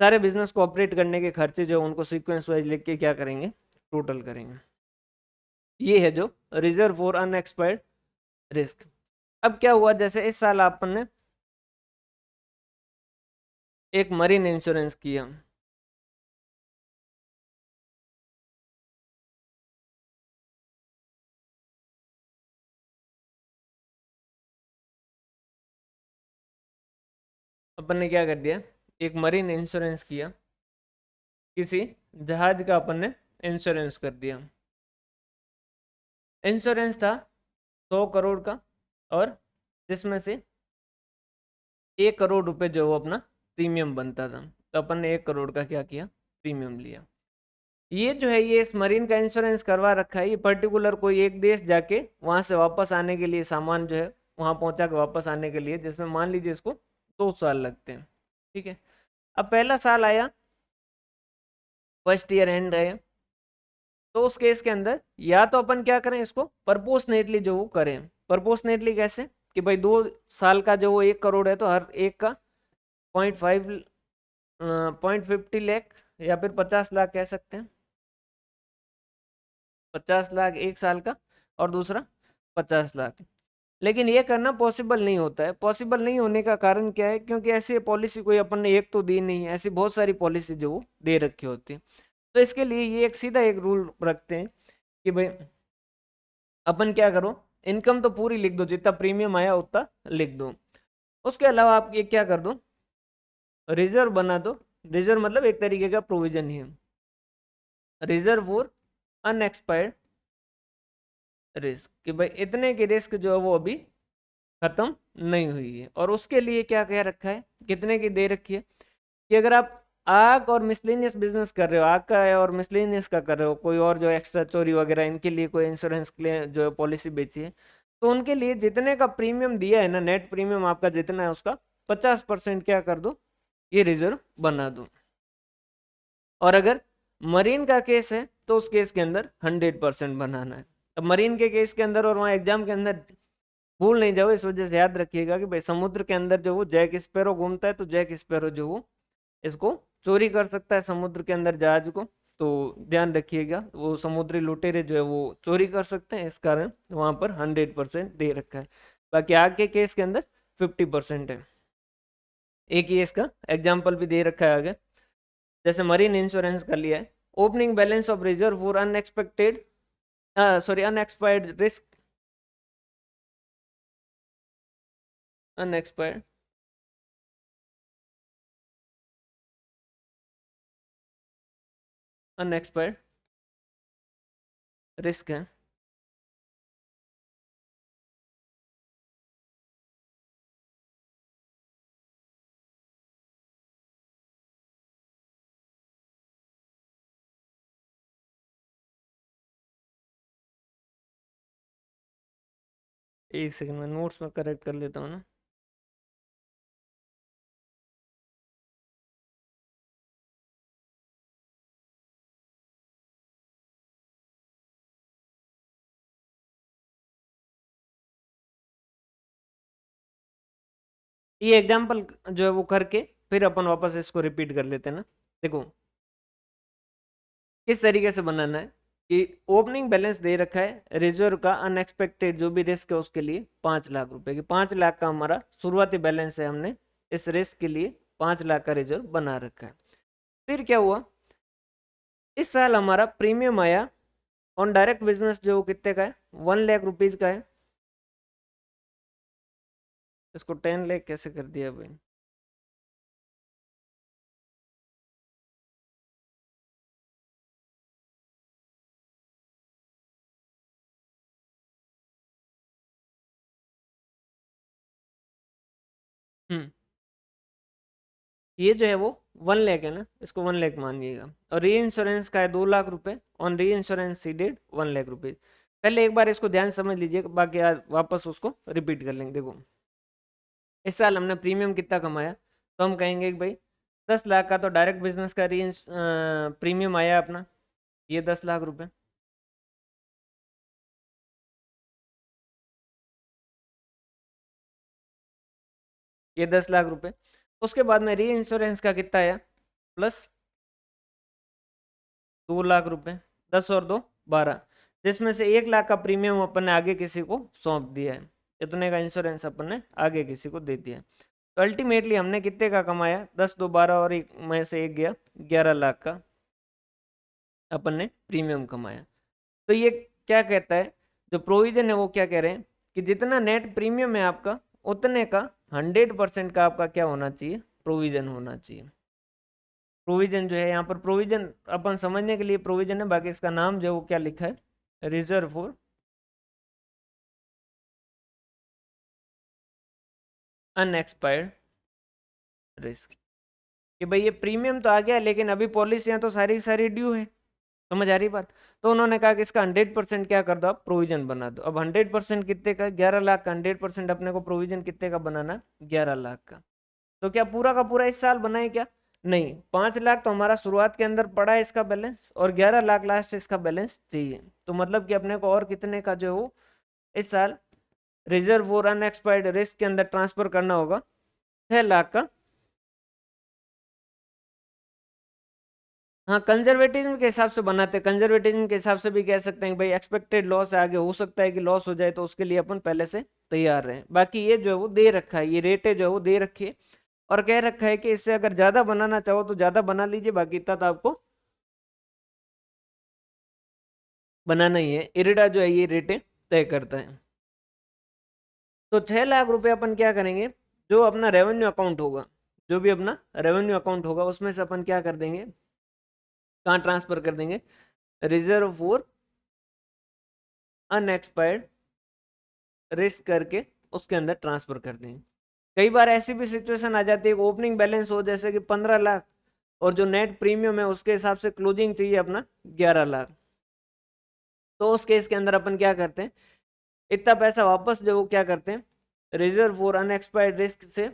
सारे बिजनेस को ऑपरेट करने के खर्चे जो उनको सीक्वेंस वाइज लिख के क्या करेंगे, टोटल करेंगे। ये है जो रिजर्व फॉर अनएक्सपायर्ड रिस्क। अब क्या हुआ, जैसे इस साल आपने ने एक मरीन इंश्योरेंस किया, अपन ने क्या कर दिया, एक मरीन इंश्योरेंस किया, किसी जहाज का अपन ने इंश्योरेंस कर दिया। इंश्योरेंस था 100 करोड़ का, और जिसमें से 1 करोड़ रुपए जो वो अपना प्रीमियम बनता था, तो अपन ने 1 करोड़ का क्या किया, प्रीमियम लिया। ये जो है ये इस मरीन का इंश्योरेंस करवा रखा है, ये पर्टिकुलर कोई एक देश जाके वहां से वापस आने के लिए, सामान जो है वहां पहुंचा के वापस आने के लिए, जिसमें मान लीजिए इसको 2 साल लगते हैं। ठीक है, अब पहला साल आया, फर्स्ट ईयर एंड है, तो उस केस के अंदर या तो अपन क्या करें, इसको प्रपोर्शनेटली जो वो करें। प्रपोर्शनेटली कैसे, कि भाई 2 साल का जो वो 1 करोड़ है तो हर एक का 0.50 लाख या फिर 50 लाख कह सकते हैं। 50 लाख 1 साल का और दूसरा 50 लाख। लेकिन ये करना पॉसिबल नहीं होता है। पॉसिबल नहीं होने का कारण क्या है? क्योंकि ऐसी पॉलिसी कोई अपन ने एक तो दी नहीं है, ऐसी बहुत सारी पॉलिसी जो वो दे रखी होती है। तो इसके लिए ये एक सीधा एक रूल रखते हैं कि भाई अपन क्या करो, इनकम तो पूरी लिख दो, जितना प्रीमियम आया उतना लिख दो। उसके अलावा आप ये क्या कर दो, रिजर्व बना दो। रिजर्व मतलब एक तरीके का प्रोविजन ही है, रिजर्व फॉर अनएक्सपायर्ड रिस्क, कि भाई इतने की रिस्क जो है वो अभी खत्म नहीं हुई है। और उसके लिए क्या कह रखा है, कितने की दे रखी है, कि अगर आप आग और मिसलेनियस बिजनेस कर रहे हो, आग का है और मिसलेनियस का कर रहे हो, कोई और जो एक्स्ट्रा चोरी वगैरह इनके लिए कोई इंश्योरेंस क्लेम जो है पॉलिसी बेची है, तो उनके लिए जितने का प्रीमियम दिया है ना, नेट प्रीमियम आपका जितना है उसका 50% क्या कर दो, ये रिजर्व बना दो। और अगर मरीन का केस है तो उस केस के अंदर 100% बनाना है। अब मरीन के केस के अंदर और वहाँ एग्जाम के अंदर भूल नहीं जाओ, इस वजह से याद रखिएगा कि भाई समुद्र के अंदर जो वो जैक स्पैरो घूमता है, तो जैक स्पैरो जो वो इसको चोरी कर सकता है समुद्र के अंदर जहाज को। तो ध्यान रखिएगा, वो समुद्री लुटेरे जो है वो चोरी कर सकते हैं, इस कारण वहां पर 100% दे रखा है। बाकी आग के केस के अंदर 50% है। एक ही इसका एग्जाम्पल भी दे रखा है आगे, जैसे मरीन इंश्योरेंस कर लिया है, opening balance of reserve for unexpected sorry unexpired risk, unexpired unexpired risk है। एक सेकंड में नोट्स में करेक्ट कर लेता हूँ ना। ये एग्जाम्पल जो है वो करके फिर अपन वापस इसको रिपीट कर लेते हैं ना। देखो किस तरीके से बनाना है, कि ओपनिंग बैलेंस दे रखा है रिजर्व का, अनएक्सपेक्टेड जो भी रिस्क है उसके लिए 5 लाख रुपए की, 5 लाख का हमारा शुरुआती बैलेंस है, हमने इस रिस्क के लिए 5 लाख का रिजर्व बना रखा है। फिर क्या हुआ, इस साल हमारा प्रीमियम आया ऑन डायरेक्ट बिजनेस जो कितने का है, 1 लाख रुपीज का है। इसको 10 लाख कैसे कर दिया भाई? हम्म, ये जो है वो 1 लाख है ना, इसको 1 लाख मानिएगा। और री इंश्योरेंस का है 2 लाख रुपए, on reinsurance seeded 1 lakh rupees. पहले एक बार इसको ध्यान से समझ लीजिए, बाकी आज वापस उसको रिपीट कर लेंगे। देखो इस साल हमने प्रीमियम कितना कमाया, तो हम कहेंगे कि भाई 10 लाख का तो डायरेक्ट बिजनेस का री प्रीमियम आया अपना, ये 10 लाख रुपए। ये 10 लाख रुपए। उसके बाद में री इंश्योरेंस का कितना आया, प्लस 2 लाख रुपए, 10 और 2 12, जिसमें से 1 लाख का प्रीमियम अपन ने आगे किसी को सौंप दिया है, इतने का इंश्योरेंस अपन ने आगे किसी को दे दिया है। तो अल्टीमेटली हमने कितने का कमाया, 10 2 12 और एक में से एक गया, 11 लाख का अपन ने प्रीमियम कमाया। तो ये क्या कहता है, जो प्रोविजन है वो क्या कह रहे हैं, कि जितना नेट प्रीमियम है आपका, उतने का 100% का आपका क्या होना चाहिए, प्रोविजन होना चाहिए। प्रोविजन जो है यहाँ पर, प्रोविजन अपन समझने के लिए प्रोविजन है, बाकी इसका नाम जो है वो क्या लिखा है, रिजर्व फॉर अनएक्सपायर्ड रिस्क। कि भाई ये प्रीमियम तो आ गया, लेकिन अभी पॉलिसियां तो सारी की सारी ड्यू है, समझ आ रही बात। तो उन्होंने कहा कि इसका 100% क्या कर दो, आप प्रोविजन बना दो। अब 100% कितने का, 11 लाख का 100% अपने को प्रोविजन कितने का बनाना, 11 लाख का। तो क्या पूरा का पूरा इस साल बनाए क्या, नहीं, 5 लाख तो हमारा शुरुआत के अंदर पड़ा है इसका बैलेंस, और 11 लाख लास्ट इसका बैलेंस चाहिए। तो मतलब कि अपने को और कितने का जो है वो इस साल रिजर्व और अनएक्सपायर्ड रिस्क के अंदर ट्रांसफर करना होगा, 6 लाख का हाँ, कंजर्वेटिज्म के हिसाब से बनाते हैं। कंजर्वेटिज्म के हिसाब से भी कह सकते हैं कि भाई एक्सपेक्टेड लॉस है, आगे हो सकता है कि लॉस हो जाए, तो उसके लिए अपन पहले से तैयार रहें। बाकी ये जो है वो दे रखा है, ये रेट है जो है वो दे रखी है, और कह रखा है कि इससे अगर ज्यादा बनाना चाहो तो ज्यादा बना लीजिए, बाकी इतना तो आपको बनाना ही है। इरिडा जो है ये रेटें तय करता है। तो 6 लाख रुपए अपन क्या करेंगे, जो अपना रेवेन्यू अकाउंट होगा, जो भी अपना रेवेन्यू अकाउंट होगा उसमें से अपन क्या कर देंगे, कहाँ ट्रांसफर कर देंगे, रिजर्व फॉर अनएक्सपायर्ड रिस्क करके उसके अंदर ट्रांसफर कर देंगे। कई बार ऐसी भी सिचुएशन आ जाती है कि ओपनिंग बैलेंस हो जैसे कि 15 लाख, और जो नेट प्रीमियम है उसके हिसाब से क्लोजिंग चाहिए अपना 11 लाख। तो उस केस के अंदर अपन क्या करते हैं, इतना पैसा वापस जो वो क्या करते हैं, रिजर्व फॉर अनएक्सपायर्ड रिस्क से,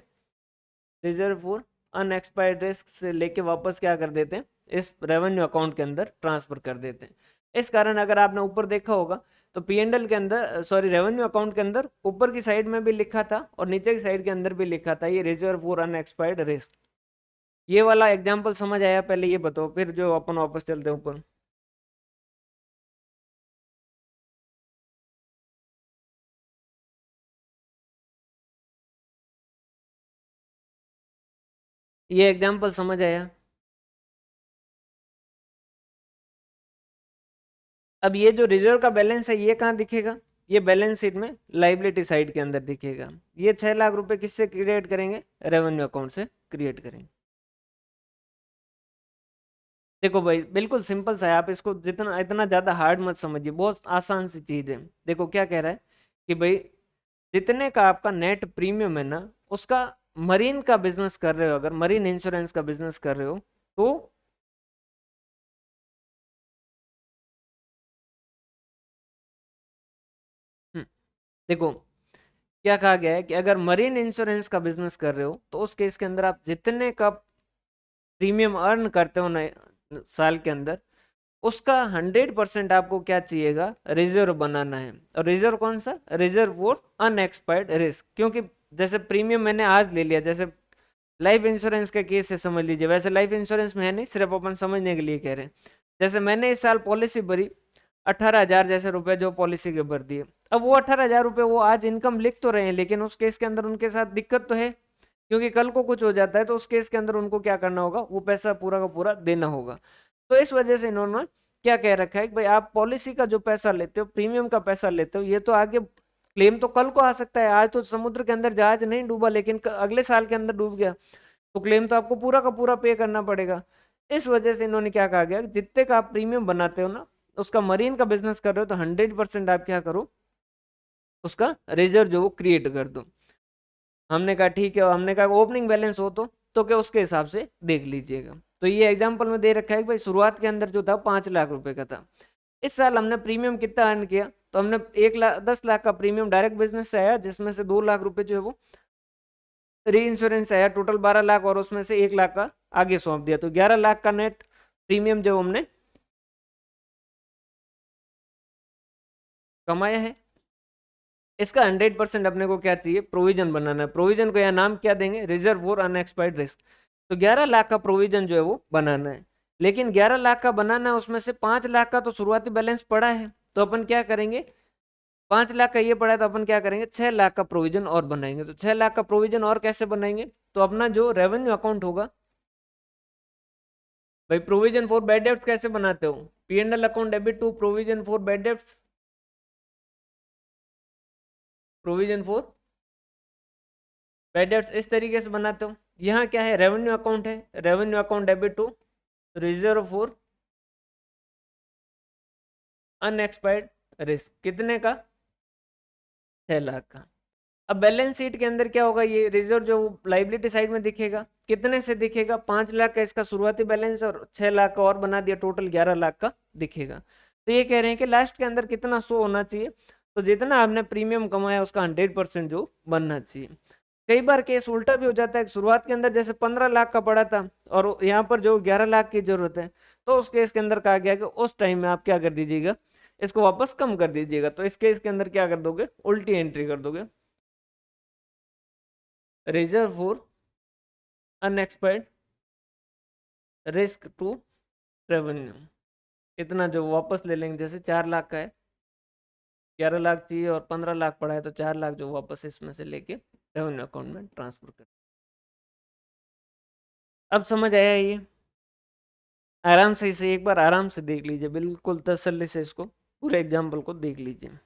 रिजर्व फॉर अनएक्सपायर्ड रिस्क से लेके वापस क्या कर देते हैं, इस रेवेन्यू अकाउंट के अंदर ट्रांसफर कर देते हैं। इस कारण अगर आपने ऊपर देखा होगा तो पीएनएल के अंदर, सॉरी, रेवेन्यू अकाउंट के अंदर ऊपर की साइड में भी लिखा था और नीचे की साइड के अंदर भी लिखा था ये रिजर्व फॉर अनएक्सपायर्ड रिस्क। ये वाला एग्जांपल समझ आया, पहले ये बताओ, फिर जो अपन वापस चलते हैं ऊपर। ये एग्जांपल समझ आया। अब ये जो रिजर्व का बैलेंस है ये कहाँ दिखेगा, ये बैलेंस शीट में लाइबिलिटी साइड के अंदर दिखेगा। ये 6 लाख रुपए किससे क्रिएट करेंगे, रेवेन्यू अकाउंट से क्रिएट करेंगे। देखो भाई बिल्कुल सिंपल सा है, आप इसको जितना इतना ज्यादा हार्ड मत समझिए, बहुत आसान सी चीज है। देखो क्या कह रहा है कि भाई जितने का आपका नेट प्रीमियम है ना, उसका मरीन का बिजनेस कर रहे हो, अगर मरीन इंश्योरेंस का बिजनेस कर रहे हो तो हम्म, देखो क्या कहा गया है कि अगर मरीन इंश्योरेंस का बिजनेस कर रहे हो तो उस केस के अंदर आप जितने का प्रीमियम अर्न करते हो नए साल के अंदर, उसका 100% आपको क्या चाहिएगा, रिजर्व बनाना है। और रिजर्व कौन सा, रिजर्व फॉर अनएक्सपायर्ड रिस्क। क्योंकि जैसे प्रीमियम मैंने आज ले लिया, जैसे लाइफ इंश्योरेंस के केस से समझ लीजिए, वैसे लाइफ इंश्योरेंस में है नहीं, सिर्फ अपन समझने के लिए कह रहे हैं। जैसे मैंने इस साल पॉलिसी भरी 18,000 जैसे रुपए जो पॉलिसी के भर दिए, अब वो 18,000 रुपए वो आज इनकम लिख तो रहे हैं, लेकिन उस केस के अंदर उनके साथ दिक्कत तो है, क्योंकि कल को कुछ हो जाता है तो उस केस के अंदर उनको क्या करना होगा, वो पैसा पूरा का पूरा देना होगा। तो इस वजह से इन्होंने क्या कह रखा है कि भाई आप पॉलिसी का जो पैसा लेते हो, प्रीमियम का पैसा लेते हो, ये तो आगे क्लेम तो कल को आ सकता है। आज तो समुद्र के अंदर जहाज नहीं डूबा, लेकिन अगले साल के अंदर डूब गया तो क्लेम तो आपको पूरा का पूरा पे करना पड़ेगा। इस वजह से इन्होंने क्या कहा गया, जितने का आप प्रीमियम बनाते हो ना, उसका मरीन का बिजनेस कर रहे हो तो 100% आप क्या करो, उसका रिजर्व जो वो क्रिएट कर दो। हमने कहा ठीक है, हमने कहा ओपनिंग बैलेंस हो तो क्या उसके हिसाब से देख लीजिएगा। तो ये एग्जांपल में दे रखा है कि भाई शुरुआत के अंदर जो था 5 लाख रुपए का था, इस साल हमने प्रीमियम कितना अर्न किया, तो हमने 1 लाख 10 लाख का प्रीमियम डायरेक्ट बिजनेस से आया, जिसमें से 2 लाख रुपए जो है वो री इंश्योरेंस आया, टोटल 12 लाख, और उसमें से 1 लाख का आगे सौंप दिया, तो 11 लाख का नेट प्रीमियम जो हमने कमाया है। इसका 100% अपने को क्या चाहिए, प्रोविजन बनाना है। प्रोविजन को या नाम क्या देंगे, रिजर्व फॉर अनएक्सपायर्ड रिस्क। तो 11 लाख का प्रोविजन जो है वो बनाना है, लेकिन 11 लाख का बनाना है, उसमें से 5 लाख का तो शुरुआती बैलेंस पड़ा है, तो अपन क्या करेंगे, 5 लाख का ये पड़ा है तो अपन क्या करेंगे, 6 लाख का प्रोविजन और बनाएंगे। तो 6 लाख का प्रोविजन और कैसे बनाएंगे, तो अपना जो रेवेन्यू अकाउंट होगा, भाई प्रोविजन फॉर बैड डेब्ट्स कैसे बनाते हो, PNL account debit to provision for bad debts, provision for bad debts इस तरीके से बनाते हो। यहाँ क्या है, रेवेन्यू अकाउंट है, revenue account debit to reserve for unexpired risk, कितने का, 6 लाख का। अब बैलेंस शीट के अंदर क्या होगा, ये रिजर्व जो लाइबिलिटी साइड में दिखेगा, कितने से दिखेगा, 5 लाख का इसका शुरुआती बैलेंस, और 6 लाख का और बना दिया, टोटल 11 लाख का दिखेगा। तो ये कह रहे हैं कि लास्ट के अंदर कितना शो होना चाहिए, तो जितना आपने प्रीमियम कमाया उसका 100% जो बनना चाहिए। कई बार केस उल्टा भी हो जाता है, शुरुआत के अंदर जैसे 15 लाख का पड़ा था और यहाँ पर जो 11 लाख की जरूरत है, तो उस केस के अंदर कहा गया कि उस टाइम में आप क्या कर दीजिएगा, इसको वापस कम कर दीजिएगा। तो इस केस के अंदर क्या कर दोगे, उल्टी एंट्री कर दोगे, reserve for unexpected risk to revenue इतना जो वापस ले लेंगे, जैसे 4 लाख का है, 11 लाख चाहिए और 15 लाख पड़ा है, तो 4 लाख जो वापस इसमें से लेके रेवेन्यू अकाउंट में ट्रांसफर कर। अब समझ आया ये? आराम से इसे एक बार आराम से देख लीजिए, बिल्कुल तसल्ली से इसको पूरे एग्जाम्पल को देख लीजिए।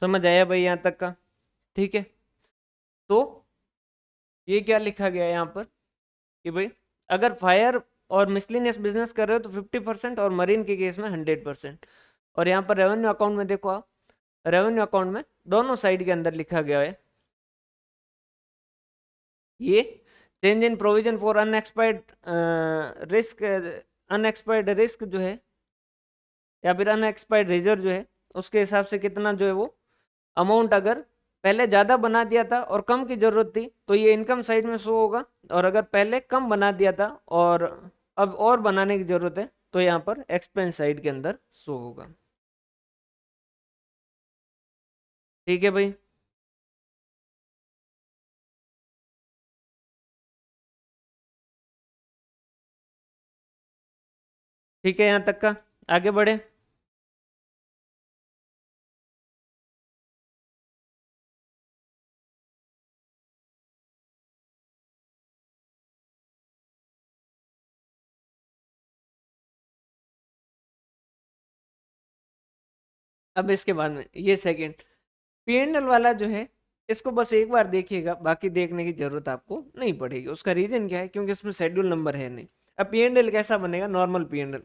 समझ आया भाई यहाँ तक का? ठीक है, तो ये क्या लिखा गया है यहाँ पर कि भाई अगर फायर और मिसलिनियस बिजनेस कर रहे हो तो 50% और मरीन के केस में 100%। और यहाँ पर रेवेन्यू अकाउंट में देखो आप, रेवेन्यू अकाउंट में दोनों साइड के अंदर लिखा गया है ये change in provision for unexpired risk, unexpired risk जो है या फिर अनएक्सपायर्ड रिजर्व जो है, उसके हिसाब से कितना जो है वो अमाउंट अगर पहले ज़्यादा बना दिया था और कम की ज़रूरत थी तो ये इनकम साइड में शो होगा, और अगर पहले कम बना दिया था और अब और बनाने की ज़रूरत है तो यहाँ पर एक्सपेंस साइड के अंदर शो होगा। ठीक है भाई? ठीक है यहाँ तक का? आगे बढ़े। अब इसके बाद में ये सेकंड पीएनएल वाला जो है, इसको बस एक बार देखिएगा, बाकी देखने की जरूरत आपको नहीं पड़ेगी। उसका रीजन क्या है? क्योंकि इसमें शेड्यूल नंबर है नहीं। अब पीएनएल कैसा बनेगा? नॉर्मल पीएनएल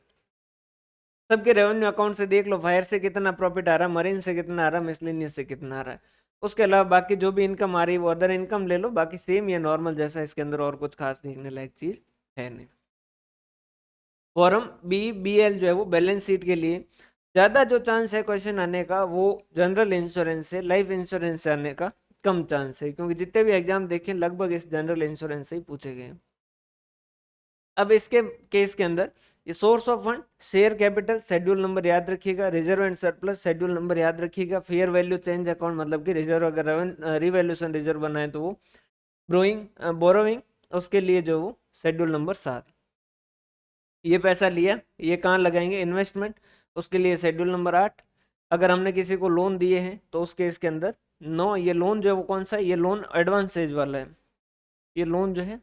सबके रेवेन्यू अकाउंट से देख लो, फायर से कितना प्रॉफिट आ रहा है, मरीन से कितना आ रहा है, मिसलेनियस से कितना आ रहा है। उसके अलावा बाकी जो भी इनकम आ रही है वो अदर इनकम ले लो, बाकी सेम या नॉर्मल जैसा, इसके अंदर और कुछ खास देखने लायक चीज है नहीं। फॉर्म बी बी एल जो है वो बैलेंस शीट के लिए ज्यादा जो चांस है क्वेश्चन आने का वो जनरल इंश्योरेंस से, लाइफ इंश्योरेंस से आने का कम चांस है, क्योंकि जितने भी एग्जाम देखें लगभग इस जनरल इंश्योरेंस से ही पूछे गए हैं। अब इसके केस के अंदर ये source of fund, share capital schedule number याद रखिएगा, reserve and surplus schedule number याद रखिएगा, फेयर वैल्यू चेंज अकाउंट मतलब कि रिजर्व अगर रिवैल्यूएशन रिजर्व बनाए तो वो ब्रोइंग बोरोइंग, उसके लिए जो वो शेड्यूल नंबर 7। ये पैसा लिया, ये कहाँ लगाएंगे? इन्वेस्टमेंट, उसके लिए शेड्यूल नंबर 8। अगर हमने किसी को लोन दिए हैं तो उस केस के अंदर 9। ये लोन जो है वो कौन सा है? ये लोन एडवांस एज वाला है। ये लोन जो है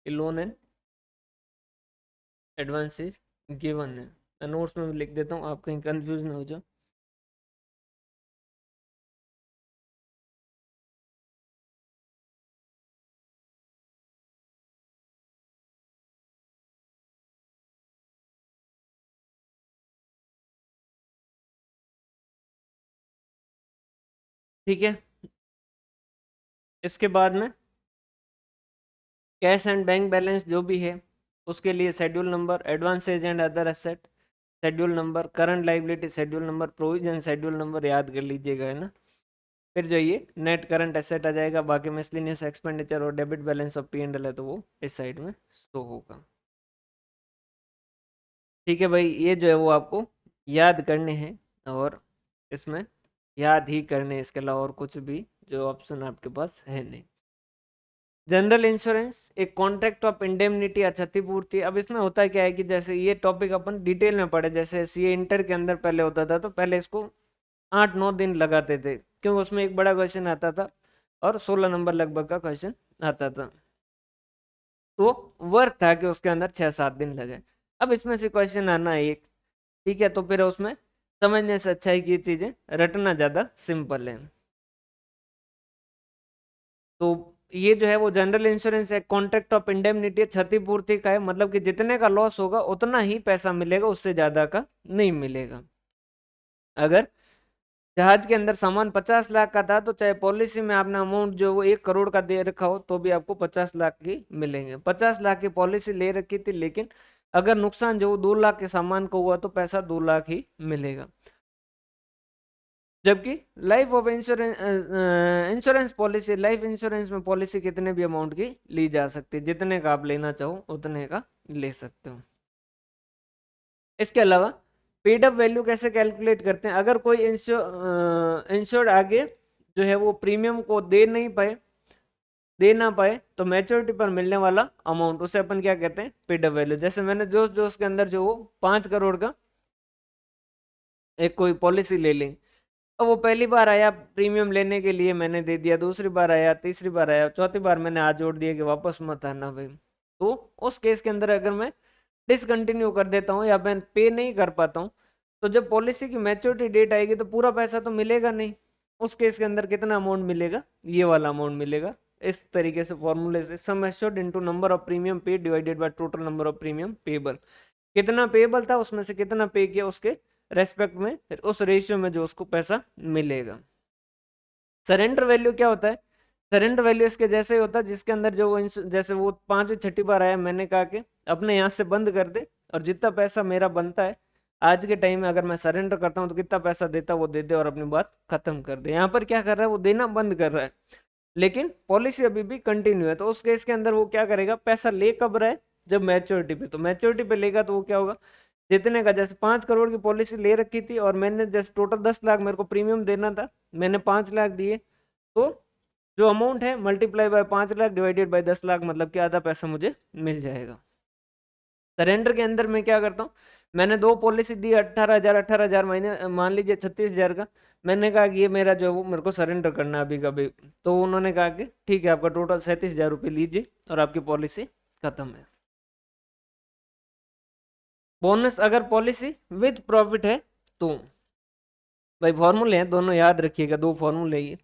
ये loan and advance as given है। मैं नोट्स में भी लिख देता हूँ, आप कहीं कंफ्यूज ना हो जाओ। ठीक है, इसके बाद में कैश एंड बैंक बैलेंस जो भी है उसके लिए schedule number, advance as and other asset schedule number, current liability schedule number, provision schedule number याद कर लीजिएगा, है ना। फिर जो ये नेट करंट एसेट आ जाएगा, बाकी मिसलिनियस एक्सपेंडिचर और debit balance of P and L है तो वो इस साइड में शो होगा। ठीक है भाई, ये जो है वो आपको याद करने हैं, और इसमें याद ही करने हैं, इसके अलावा और कुछ भी जो ऑप्शन आपके पास है नहीं। जनरल इंश्योरेंस एक कॉन्ट्रैक्ट ऑफ इंडेमनिटी या क्षतिपूर्ति। अब इसमें होता क्या है कि जैसे ये टॉपिक अपन डिटेल में पढ़े, जैसे सीए इंटर के अंदर पहले होता था तो पहले इसको 8-9 दिन लगाते थे, क्योंकि उसमें एक बड़ा क्वेश्चन आता था और 16 नंबर लगभग का क्वेश्चन आता था, तो वर्थ था कि उसके अंदर 6-7 दिन लगे। अब इसमें से क्वेश्चन आना है एक, ठीक है, तो फिर उसमें समझने से अच्छा है कि ये चीजें रटना ज्यादा सिंपल है। तो ये जो है वो जनरल इंश्योरेंस है, कॉन्ट्रैक्ट ऑफ इंडेमनिटी है, क्षतिपूर्ति का है, मतलब कि जितने का लॉस होगा उतना ही पैसा मिलेगा, उससे ज्यादा का नहीं मिलेगा। अगर जहाज के अंदर सामान 50 लाख का था तो चाहे पॉलिसी में आपने अमाउंट जो वो 1 करोड़ का दे रखा हो तो भी आपको 50 लाख की मिलेंगे। 50 लाख की पॉलिसी ले रखी थी, लेकिन अगर नुकसान जो 2 लाख के सामान को हुआ तो पैसा 2 लाख ही मिलेगा। जबकि life of insurance insurance policy, life insurance में पॉलिसी कितने भी अमाउंट की ली जा सकती है, जितने का आप लेना चाहो उतने का ले सकते हो। इसके अलावा पेड अप वैल्यू कैसे कैलकुलेट करते हैं, अगर कोई इंश्योर्ड आगे जो है वो प्रीमियम को दे ना पाए तो मैच्योरिटी पर मिलने वाला अमाउंट, उसे अपन क्या कहते हैं, पेड अप वैल्यू। जैसे मैंने जोश जोश के अंदर जो वो 5 करोड़ का एक कोई पॉलिसी ले ली, अब वो पहली बार आया प्रीमियम लेने के लिए, मैंने दे दिया, दूसरी बार आया, तीसरी बार आया, चौथी बार मैंने हाथ जोड़ दिया कि वापस मत आना भाई, तो उस केस के अंदर अगर मैं डिसकंटिन्यू कर देता हूँ या मैं पे नहीं कर पाता हूँ, तो जब पॉलिसी की मैच्योरिटी डेट आएगी तो पूरा पैसा तो मिलेगा नहीं। उस केस के अंदर कितना अमाउंट मिलेगा, ये वाला अमाउंट मिलेगा। इस तरीके से फॉर्मूले से sum assured into number of premium paid divided by total number of premium payable, कितना पेबल था उसमें से कितना पे किया उसके रेस्पेक्ट में, फिर उस रेशियो में जो उसको पैसा मिलेगा। सरेंडर वैल्यू क्या होता है, सरेंडर वैल्यू इसके जैसे ही होता है जिसके अंदर जो वो जैसे वो 5वीं 6ठी बार आया, मैंने कहा कि अपने यहाँ से बंद कर दे और जितना पैसा मेरा बनता है आज के टाइम में अगर मैं सरेंडर करता हूँ तो कितना पैसा देता वो दे दे और अपनी बात खत्म कर दे। यहाँ पर क्या कर रहा है, वो देना बंद कर रहा है, लेकिन पॉलिसी अभी भी कंटिन्यू है। तो उस केस के अंदर वो क्या करेगा, पैसा ले कब रहा है, जब मैच्योरिटी पे, तो मैच्योरिटी पे लेगा तो वो क्या होगा, जितने का, जैसे 5 करोड़ की पॉलिसी ले रखी थी और मैंने जैसे टोटल 10 लाख मेरे को प्रीमियम देना था, मैंने 5 लाख दिए, तो जो अमाउंट है multiply by 5 lakh divided by 10 lakh, मतलब कि आधा पैसा मुझे मिल जाएगा। सरेंडर के अंदर मैं क्या करता हूँ, मैंने दो पॉलिसी दी 18,000 18,000 महीने, मान लीजिए 36,000 का, मैंने कहा कि ये मेरा जो है वो मेरे को सरेंडर करना है अभी का अभी, तो उन्होंने कहा कि ठीक है आपका टोटल 37,000 रुपये लीजिए और आपकी पॉलिसी खत्म है। बोनस अगर पॉलिसी विद प्रॉफिट है तो, भाई फॉर्मूले हैं दोनों, याद रखिएगा, दो फॉर्मूले ये।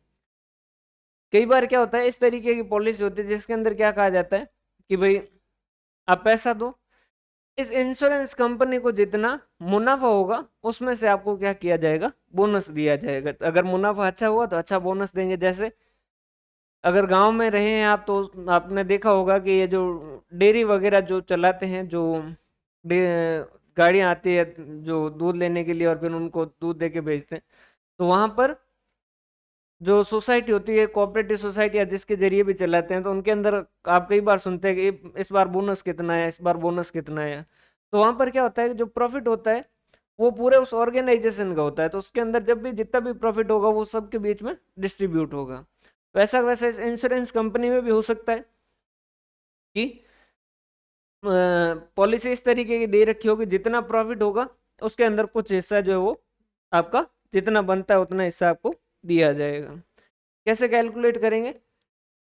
कई बार क्या होता है, इस तरीके की पॉलिसी होती है जिसके अंदर क्या कहा जाता है कि भाई आप पैसा दो, इस इंश्योरेंस कंपनी को जितना मुनाफा होगा उसमें से आपको क्या किया जाएगा, बोनस दिया जाएगा। तो अगर मुनाफा अच्छा हुआ तो अच्छा बोनस देंगे। जैसे अगर गांव में रहे हैं आप तो आपने देखा होगा कि ये जो डेयरी वगैरह जो चलाते हैं, जो गाड़ियां आती है जो दूध लेने के लिए और फिर उनको दूध दे के बेचते हैं, तो वहां पर जो सोसाइटी होती है, कोऑपरेटिव सोसाइटी या जिसके जरिए भी चलाते हैं, तो उनके अंदर आप कई बार सुनते हैं कि इस बार बोनस कितना है, इस बार बोनस कितना है। तो वहां पर क्या होता है कि जो प्रॉफिट होता है वो पूरे उस ऑर्गेनाइजेशन का होता है, तो उसके अंदर जब भी जितना भी प्रॉफिट होगा वो सबके बीच में डिस्ट्रीब्यूट होगा। वैसा वैसा इस इंश्योरेंस कंपनी में भी हो सकता है कि पॉलिसी इस तरीके की दे रखी होगी, जितना प्रॉफिट होगा उसके अंदर कुछ हिस्सा जो है वो आपका जितना बनता है उतना हिस्सा आपको दिया जाएगा। कैसे कैलकुलेट करेंगे,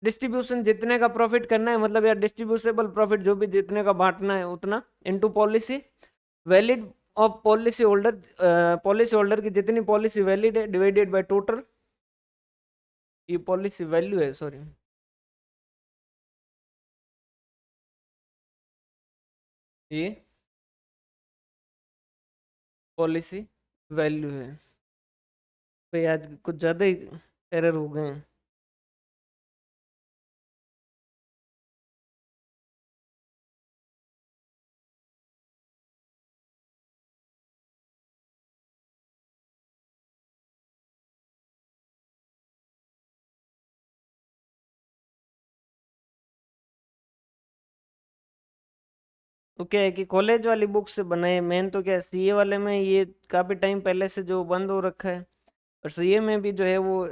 डिस्ट्रीब्यूशन जितने का प्रॉफिट करना है, मतलब यार डिस्ट्रीब्यूसेबल प्रॉफिट जो भी जितने का बांटना है उतना, into policy valid of policy holder की जितनी पॉलिसी वैलिड है डिवाइडेड बाय टोटल, ये पॉलिसी वैल्यू है, सॉरी, ये पॉलिसी वैल्यू है। भाई आज कुछ ज़्यादा ही एरर हो गए हैं। तो क्या है कि कॉलेज वाली बुक से बनाए, मेन तो क्या सीए वाले में ये काफ़ी टाइम पहले से जो बंद हो रखा है, और सीए में भी जो है वो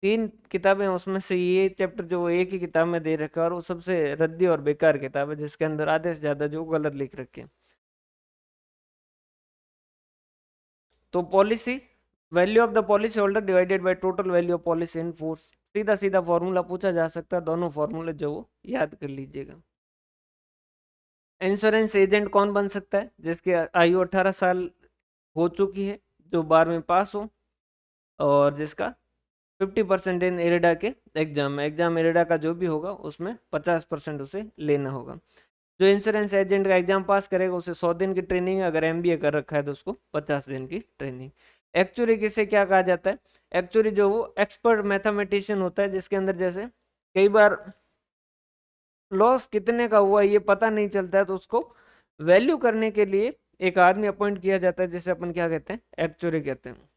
3 किताबें हैं, उसमें से ये चैप्टर जो एक ही किताब में दे रखा है और वो सबसे रद्दी और बेकार किताब है जिसके अंदर आधे से ज़्यादा जो गलत लिख रखे हैं। तो policy value of the policy holder divided by total value of policy in force, सीधा सीधा फॉर्मूला पूछा जा सकता है, दोनों फॉर्मूले जो वो याद कर लीजिएगा। इंश्योरेंस एजेंट कौन बन सकता है, जिसकी आयु 18 साल हो चुकी है, जो 12वीं पास हो और जिसका 50% इन इरेडा के एग्जाम इरेडा का जो भी होगा उसमें 50% उसे लेना होगा। जो इंश्योरेंस एजेंट का एग्जाम पास करेगा उसे 100 दिन की ट्रेनिंग, अगर एमबीए कर रखा है तो उसको 50 दिन की ट्रेनिंग। एक्चुअरी किसे क्या कहा जाता है? एक्चुअरी जो वो एक्सपर्ट मैथमेटिशियन होता है, जिसके अंदर जैसे कई बार लॉस कितने का हुआ ये पता नहीं चलता है, तो उसको वैल्यू करने के लिए एक आदमी अपॉइंट किया जाता है, जिसे अपन क्या कहते हैं? एक्चुअरी कहते हैं।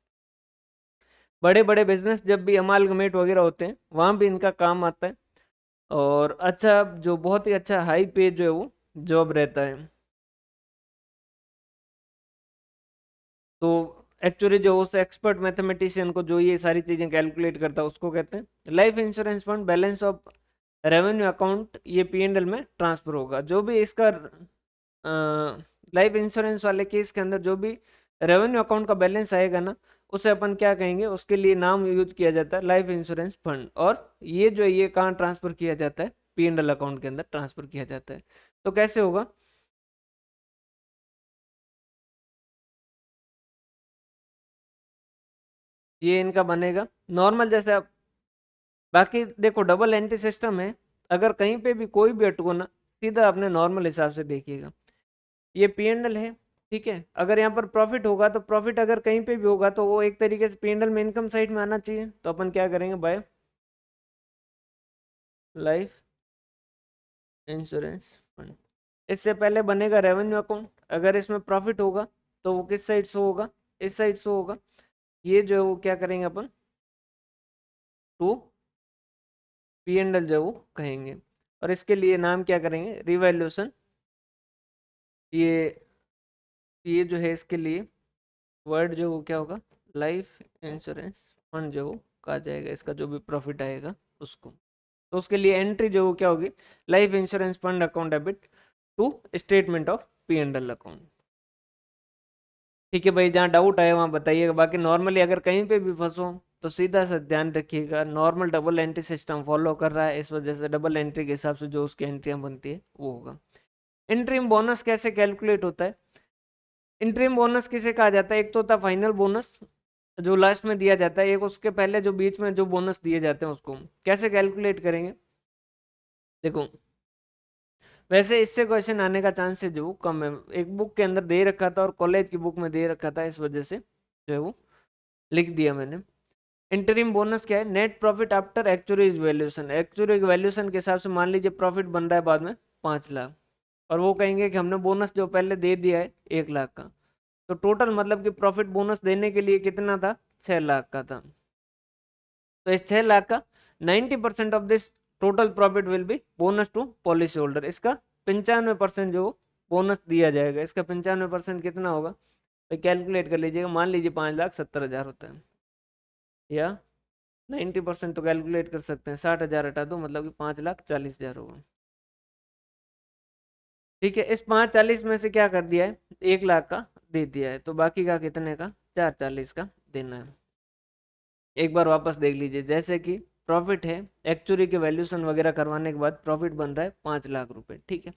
बड़े बड़े बिजनेस जब भी अमालगमेट वगैरह होते हैं वहां भी इनका काम आता है। और अच्छा, जो बहुत ही अच्छा हाई पे जो है वो जॉब रहता है। तो एक्चुअली जो उस एक्सपर्ट मैथमेटिशियन को जो ये सारी चीजें कैलकुलेट करता है उसको कहते हैं life insurance fund balance of revenue account, ये पीएनएल में ट्रांसफर होगा। जो भी इसका लाइफ इंश्योरेंस वाले केस के अंदर जो भी रेवेन्यू अकाउंट का बैलेंस आएगा ना, उसे अपन क्या कहेंगे? उसके लिए नाम यूज किया जाता है लाइफ इंश्योरेंस फंड। और ये जो है ये कहाँ ट्रांसफर किया जाता है? पीएनएल अकाउंट के अंदर ट्रांसफर किया जाता है। तो कैसे होगा? ये इनका बनेगा नॉर्मल जैसे आप, बाकी देखो डबल एंट्री सिस्टम है, अगर कहीं पे भी कोई भी अटको ना, सीधा अपने नॉर्मल हिसाब से देखिएगा। ये पीएनएल है, ठीक है। अगर यहाँ पर प्रॉफिट होगा तो प्रॉफिट अगर कहीं पे भी होगा तो वो एक तरीके से पीएनएल में इनकम साइड में आना चाहिए। तो अपन क्या करेंगे? Bye life insurance fund. इससे पहले बनेगा रेवेन्यू अकाउंट। अगर इसमें प्रॉफिट होगा तो वो किस साइड शो होगा? इस साइड शो होगा। ये जो है वो क्या करेंगे अपन? टू पीएनएल जो है वो कहेंगे। और इसके लिए नाम क्या करेंगे? रिवैल्यूएशन। ये ये जो है इसके लिए वर्ड जो वो क्या होगा? लाइफ इंश्योरेंस फंड जो वो कहा जाएगा, इसका जो भी प्रॉफिट आएगा उसको। तो उसके लिए एंट्री जो वो क्या होगी? Life insurance fund account debit to statement of P and L account. ठीक है भाई, जहाँ डाउट आए वहाँ बताइएगा। बाकी नॉर्मली अगर कहीं पे भी फंसो तो सीधा सा ध्यान रखिएगा, normal double entry system follow कर रहा है, इस वजह से डबल एंट्री के हिसाब से जो उसकी एंट्रियां बनती है वो होगा। इंट्रीम बोनस कैसे कैलकुलेट होता है? इंटरिम बोनस किसे कहा जाता है? एक तो होता है फाइनल बोनस जो लास्ट में दिया जाता है, एक उसके पहले जो बीच में जो बोनस दिए जाते हैं उसको कैसे कैलकुलेट करेंगे? देखो, वैसे इससे क्वेश्चन आने का चांसेस जो कम है। एक बुक के अंदर दे रखा था और कॉलेज की बुक में दे रखा था, इस वजह से जो है वो लिख दिया मैंने। इंटरिम बोनस क्या है? Net profit after actuaries valuation. Actuary valuation के हिसाब से मान लीजिए प्रॉफिट बन रहा है बाद में 5 लाख, और वो कहेंगे कि हमने बोनस जो पहले दे दिया है 1 लाख का, तो टोटल मतलब कि प्रॉफिट बोनस देने के लिए कितना था? 6 लाख का था। तो इस 6 लाख का 90% of this total profit will be bonus to policy holder. इसका 95% जो बोनस दिया जाएगा, इसका 95% कितना होगा? तो कैलकुलेट कर लीजिएगा। मान लीजिए 5,70,000 होता है, या 90% तो कैलकुलेट कर सकते हैं, 60,000 हटा दो मतलब कि 5,40,000 होगा। ठीक है, इस 540 में से क्या कर दिया है? 1 लाख का दे दिया है, तो बाकी का कितने का? 440 का देना है। एक बार वापस देख लीजिए, जैसे कि प्रॉफिट है, एक्चुअली के वैल्यूशन वगैरह करवाने के बाद प्रॉफिट बन रहा है 5 लाख रुपए, ठीक है।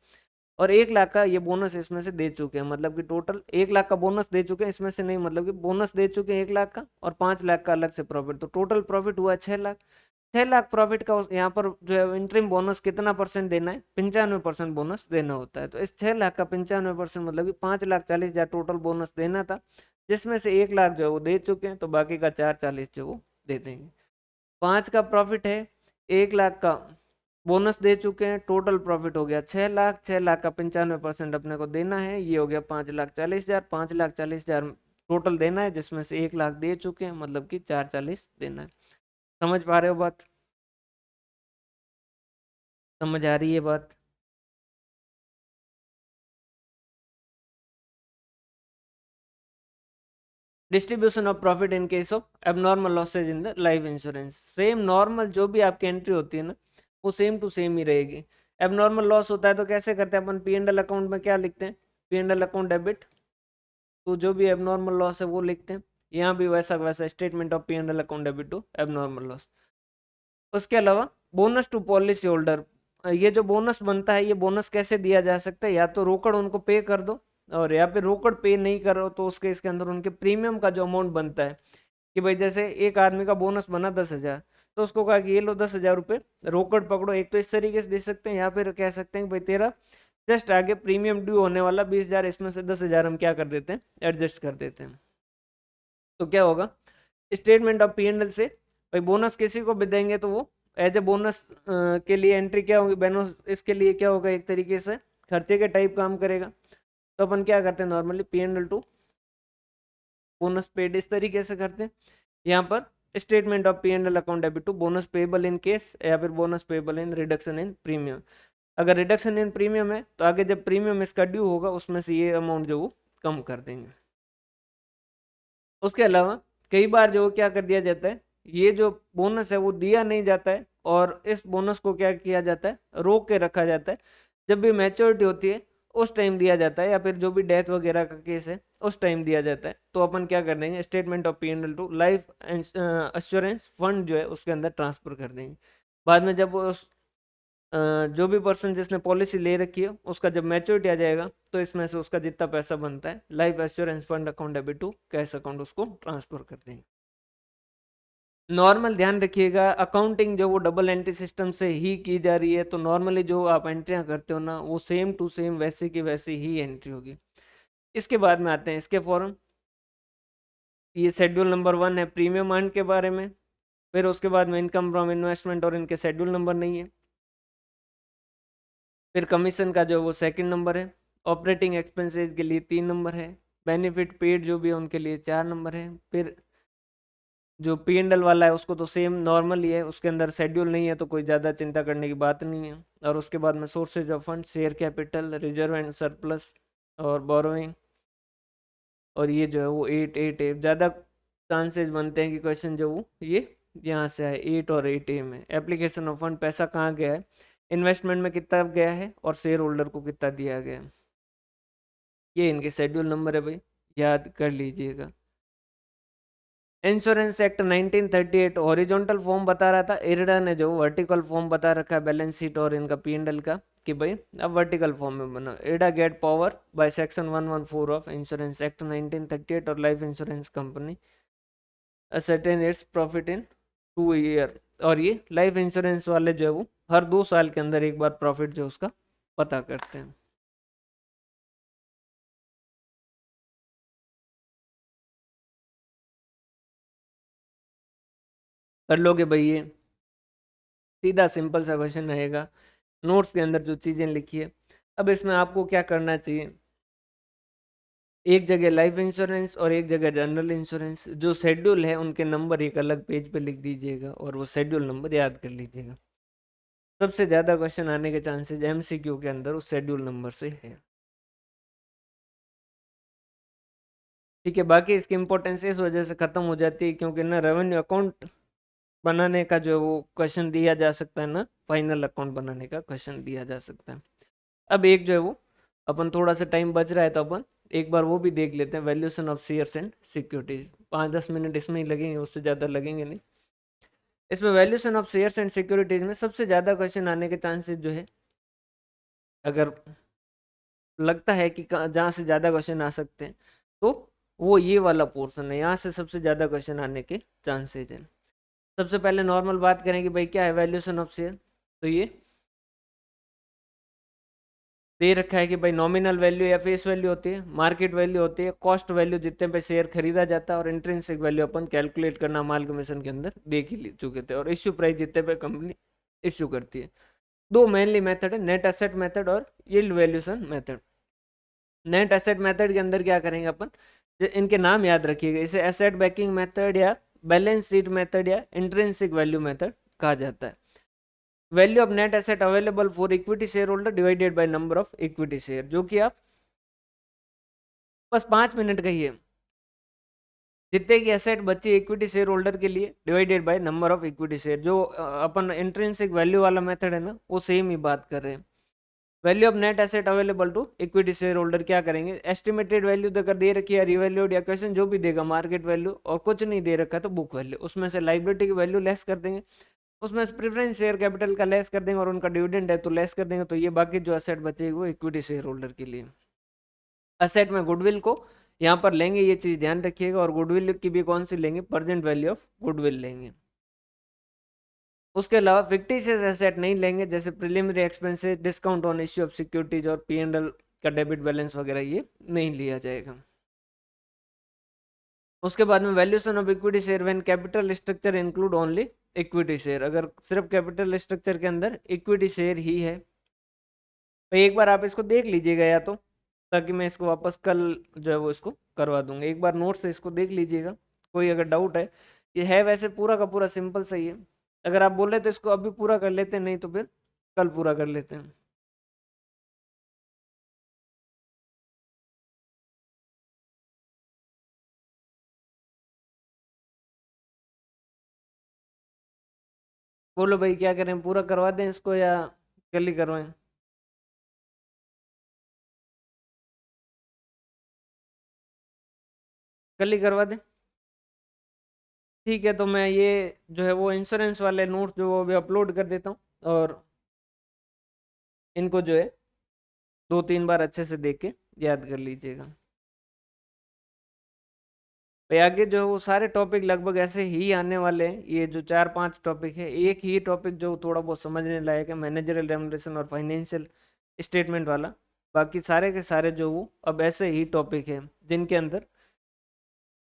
और 1 लाख का ये बोनस इसमें से दे चुके हैं, मतलब कि टोटल 1 लाख का बोनस दे चुके हैं, इसमें से नहीं, मतलब कि बोनस दे चुके हैं 1 लाख का और 5 लाख का अलग से प्रॉफिट, तो टोटल प्रॉफिट हुआ 6 लाख। 6 लाख प्रॉफिट का यहाँ पर जो है इंटरिम बोनस कितना परसेंट देना है? 95% बोनस देना होता है। तो इस 6 लाख का 95% मतलब कि 5,40,000 टोटल बोनस देना था, जिसमें से 1 लाख जो है वो दे चुके हैं, तो बाकी का 440 जो वो दे देंगे। 5 का प्रॉफिट है, 1 लाख का बोनस दे चुके हैं, टोटल प्रॉफिट हो गया 6 लाख। 6 लाख का 95% अपने को देना है, ये हो गया 5,40,000। 5,40,000 टोटल देना है, जिसमें से 1 लाख दे चुके हैं, मतलब कि 440 देना है। समझ पा रहे हो बात? समझ आ रही है बात? Distribution of profit in case of abnormal losses in the life insurance. Same normal जो भी आपकी एंट्री होती है ना, वो सेम टू सेम ही रहेगी। एबनॉर्मल लॉस होता है तो कैसे करते हैं अपन? पी एंड एल अकाउंट में क्या लिखते हैं? P and L account debit, तो जो भी एबनॉर्मल लॉस है वो लिखते हैं। यहाँ भी वैसा वैसा statement of P and L account debit to abnormal loss. उसके अलावा बोनस टू पॉलिसी होल्डर, ये जो बोनस बनता है ये बोनस कैसे दिया जा सकता है? या तो रोकड़ उनको पे कर दो, और या फिर रोकड़ पे नहीं करो तो उसके इसके अंदर उनके प्रीमियम का जो अमाउंट बनता है कि भाई जैसे एक आदमी का बोनस बना 10,000, तो उसको कहा कि ये लो 10,000 रुपये रोकड़ पकड़ो। एक तो इस तरीके से दे सकते हैं, या फिर कह सकते हैं कि भाई तेरा जस्ट आगे प्रीमियम ड्यू होने वाला 20,000, इसमें से 10,000 हम क्या कर देते हैं, एडजस्ट कर देते हैं। तो क्या होगा, स्टेटमेंट ऑफ P&L से भाई बोनस किसी को भी देंगे तो वो एज ए बोनस के लिए एंट्री क्या होगी, बोनस इसके लिए क्या होगा, एक तरीके से खर्चे के टाइप काम करेगा। तो अपन क्या करते हैं normally P&L to bonus paid इस तरीके से करते हैं। यहाँ पर statement of P&L account debit to bonus payable in case, या फिर bonus payable in reduction in premium. अगर रिडक्शन इन प्रीमियम है तो आगे जब प्रीमियम इसका ड्यू होगा उसमें से ये अमाउंट जो वो कम कर देंगे। उसके अलावा कई बार जो क्या कर दिया जाता है, ये जो बोनस है वो दिया नहीं जाता है, और इस बोनस को क्या किया जाता है, रोक के रखा जाता है। जब भी मैच्योरिटी होती है उस टाइम दिया जाता है, या फिर जो भी डेथ वगैरह का केस है उस टाइम दिया जाता है। तो अपन क्या कर देंगे, statement of P&L to life assurance fund जो है उसके अंदर ट्रांसफर कर देंगे। बाद में जब उस जो भी पर्सन जिसने पॉलिसी ले रखी है उसका जब मैच्योरिटी आ जाएगा तो इसमें से उसका जितना पैसा बनता है life assurance fund account debit to cash account उसको ट्रांसफर कर देंगे। नॉर्मल ध्यान रखिएगा, अकाउंटिंग जो वो डबल एंट्री सिस्टम से ही की जा रही है, तो नॉर्मली जो आप एंट्रियां करते हो ना वो सेम टू सेम वैसे की वैसे ही एंट्री होगी। इसके बाद में आते हैं इसके फॉर्म। ये शेड्यूल नंबर 1 है प्रीमियम अर्न के बारे में। फिर उसके बाद में इनकम फ्रॉम इन्वेस्टमेंट और इनके शेड्यूल नंबर नहीं है। फिर कमीशन का जो वो सेकंड नंबर है। ऑपरेटिंग एक्सपेंसेस के लिए 3 नंबर है। बेनिफिट पेड जो भी है उनके लिए 4 नंबर है। फिर जो P&L वाला है उसको तो सेम नॉर्मल ही है, उसके अंदर शेड्यूल नहीं है तो कोई ज़्यादा चिंता करने की बात नहीं है। और उसके बाद में sources of fund, share capital, reserve and surplus और बोरोइंग। और ये जो है वो 8 है। ज़्यादा चांसेस बनते हैं कि क्वेश्चन जो वो ये यहाँ से आए 8 और 8A में। एप्लीकेशन ऑफ फंड, पैसा कहाँ गया है, इन्वेस्टमेंट में कितना गया है और शेयर होल्डर को कितना दिया गया है। ये इनके शेड्यूल नंबर है भाई, याद कर लीजिएगा। इंश्योरेंस एक्ट 1938 हॉरिजॉन्टल फॉर्म बता रहा था, इरडा ने जो वर्टिकल फॉर्म बता रखा है बैलेंस शीट और इनका P&L का, कि भाई अब वर्टिकल फॉर्म में बना। IRDA get power by section 114 of insurance act 1938 और life insurance company ascertain its profit in 2 year. और ये लाइफ इंश्योरेंस वाले जो है वो हर 2 साल के अंदर एक बार प्रॉफिट जो उसका पता करते हैं। कर लोगे भाई ये, सीधा सिंपल सा क्वेश्चन रहेगा, नोट्स के अंदर जो चीज़ें लिखी है। अब इसमें आपको क्या करना चाहिए, एक जगह लाइफ इंश्योरेंस और एक जगह जनरल इंश्योरेंस, जो शेड्यूल है उनके नंबर एक अलग पेज पे लिख दीजिएगा और वो शेड्यूल नंबर याद कर लीजिएगा। सबसे ज़्यादा क्वेश्चन आने के चांसेस MCQ के अंदर उस शेड्यूल नंबर से है। ठीक है, बाकी इसकी इंपॉर्टेंस इस वजह से ख़त्म हो जाती है क्योंकि ना रेवेन्यू अकाउंट बनाने का जो वो क्वेश्चन दिया जा सकता है, ना फाइनल अकाउंट बनाने का क्वेश्चन दिया जा सकता है। अब एक जो है वो अपन थोड़ा सा टाइम बच रहा है तो अपन एक बार वो भी देख लेते हैं, valuation of shares and securities. 5-10 minute इसमें ही लगेंगे, उससे ज़्यादा लगेंगे नहीं। इसमें valuation of shares and securities में सबसे ज़्यादा क्वेश्चन आने के चांसेस जो है, अगर लगता है कि जहाँ से ज़्यादा क्वेश्चन आ सकते हैं तो वो ये वाला पोर्शन है, यहाँ से सबसे ज़्यादा क्वेश्चन आने के चांसेज हैं। सबसे पहले नॉर्मल बात करें कि भाई क्या है वैल्यूएशन ऑफ शेयर, तो ये दे रखा है कि भाई नॉमिनल वैल्यू या फेस वैल्यू होती है, मार्केट वैल्यू होती है, कॉस्ट वैल्यू जितने पे शेयर खरीदा जाता है, और इंट्रिंसिक वैल्यू अपन कैलकुलेट करना अमाल्गमेशन के अंदर देख ही चुके थे, और इश्यू प्राइस जितने पे कंपनी इश्यू करती है। दो मेनली मेथड है, नेट एसेट मेथड और yield valuation method. Net asset method के अंदर क्या करेंगे अपन, इनके नाम याद रखिएगा, इसे एसेट बैकिंग मेथड या बैलेंस शीट मेथड या इंट्रिंसिक वैल्यू मेथड कहा जाता है। Value of net asset available for equity share holder divided by number of equity share, जो कि आप बस 5 मिनट कहिए, जितने की एसेट बची इक्विटी शेयर होल्डर के लिए divided by number of equity share. जो अपन इंट्रिंसिक वैल्यू वाला मेथड है ना वो सेम ही बात कर रहे हैं। Value of net asset available to equity share holder क्या करेंगे, एस्टिमेटेड वैल्यू देकर दे रखी है, रिवैल्यूड या क्वेश्चन जो भी देगा मार्केट वैल्यू, और कुछ नहीं दे रखा तो बुक वैल्यू, उसमें से लाइबिलिटी की वैल्यू लेस कर देंगे, उसमें से प्रेफरेंस शेयर कैपिटल का लेस कर देंगे, और उनका डिविडेंड है तो लेस कर देंगे, तो ये बाकी जो एसेट बचेगी वो इक्विटी शेयर होल्डर के लिए। असेट में गुडविल को यहाँ पर लेंगे, ये चीज ध्यान रखिएगा। और गुडविल की भी कौन सी लेंगे, प्रेजेंट वैल्यू ऑफ गुडविल लेंगे। उसके अलावा फिक्टिशियस एसेट नहीं लेंगे, जैसे preliminary expenses, discount on issue of securities और P&L का डेबिट बैलेंस वगैरह ये नहीं लिया जाएगा। उसके बाद में valuation of equity share when capital structure include only equity share, अगर सिर्फ कैपिटल स्ट्रक्चर के अंदर इक्विटी शेयर ही है तो एक बार आप इसको देख लीजिएगा, या तो ताकि मैं इसको वापस कल जो है वो इसको करवा दूंगा। एक बार नोट से इसको देख लीजिएगा, कोई अगर डाउट है। ये है वैसे पूरा का पूरा सिंपल सही है, अगर आप बोले तो इसको अभी पूरा कर लेते हैं, नहीं तो फिर कल पूरा कर लेते हैं। बोलो भाई क्या करें, पूरा करवा दें इसको या कल ही करवाएं? कल ही करवा दें, ठीक है। तो मैं ये जो है वो इंश्योरेंस वाले नोट जो वो भी अपलोड कर देता हूँ, और इनको जो है 2-3 बार अच्छे से देख के याद कर लीजिएगा। भाई आगे जो है वो सारे टॉपिक लगभग ऐसे ही आने वाले हैं, ये जो 4-5 टॉपिक है, एक ही टॉपिक जो थोड़ा बहुत समझने लायक है, मैनेजरियल रेमुनरेशन और फाइनेंशियल स्टेटमेंट वाला। बाकी सारे के सारे जो वो अब ऐसे ही टॉपिक है जिनके अंदर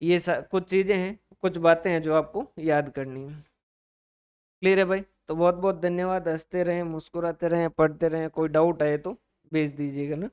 ये कुछ चीज़ें हैं, कुछ बातें हैं जो आपको याद करनी है। क्लियर है भाई? तो बहुत बहुत धन्यवाद। हंसते रहें, मुस्कुराते रहें, पढ़ते रहें। कोई डाउट आए तो भेज दीजिएगा ना।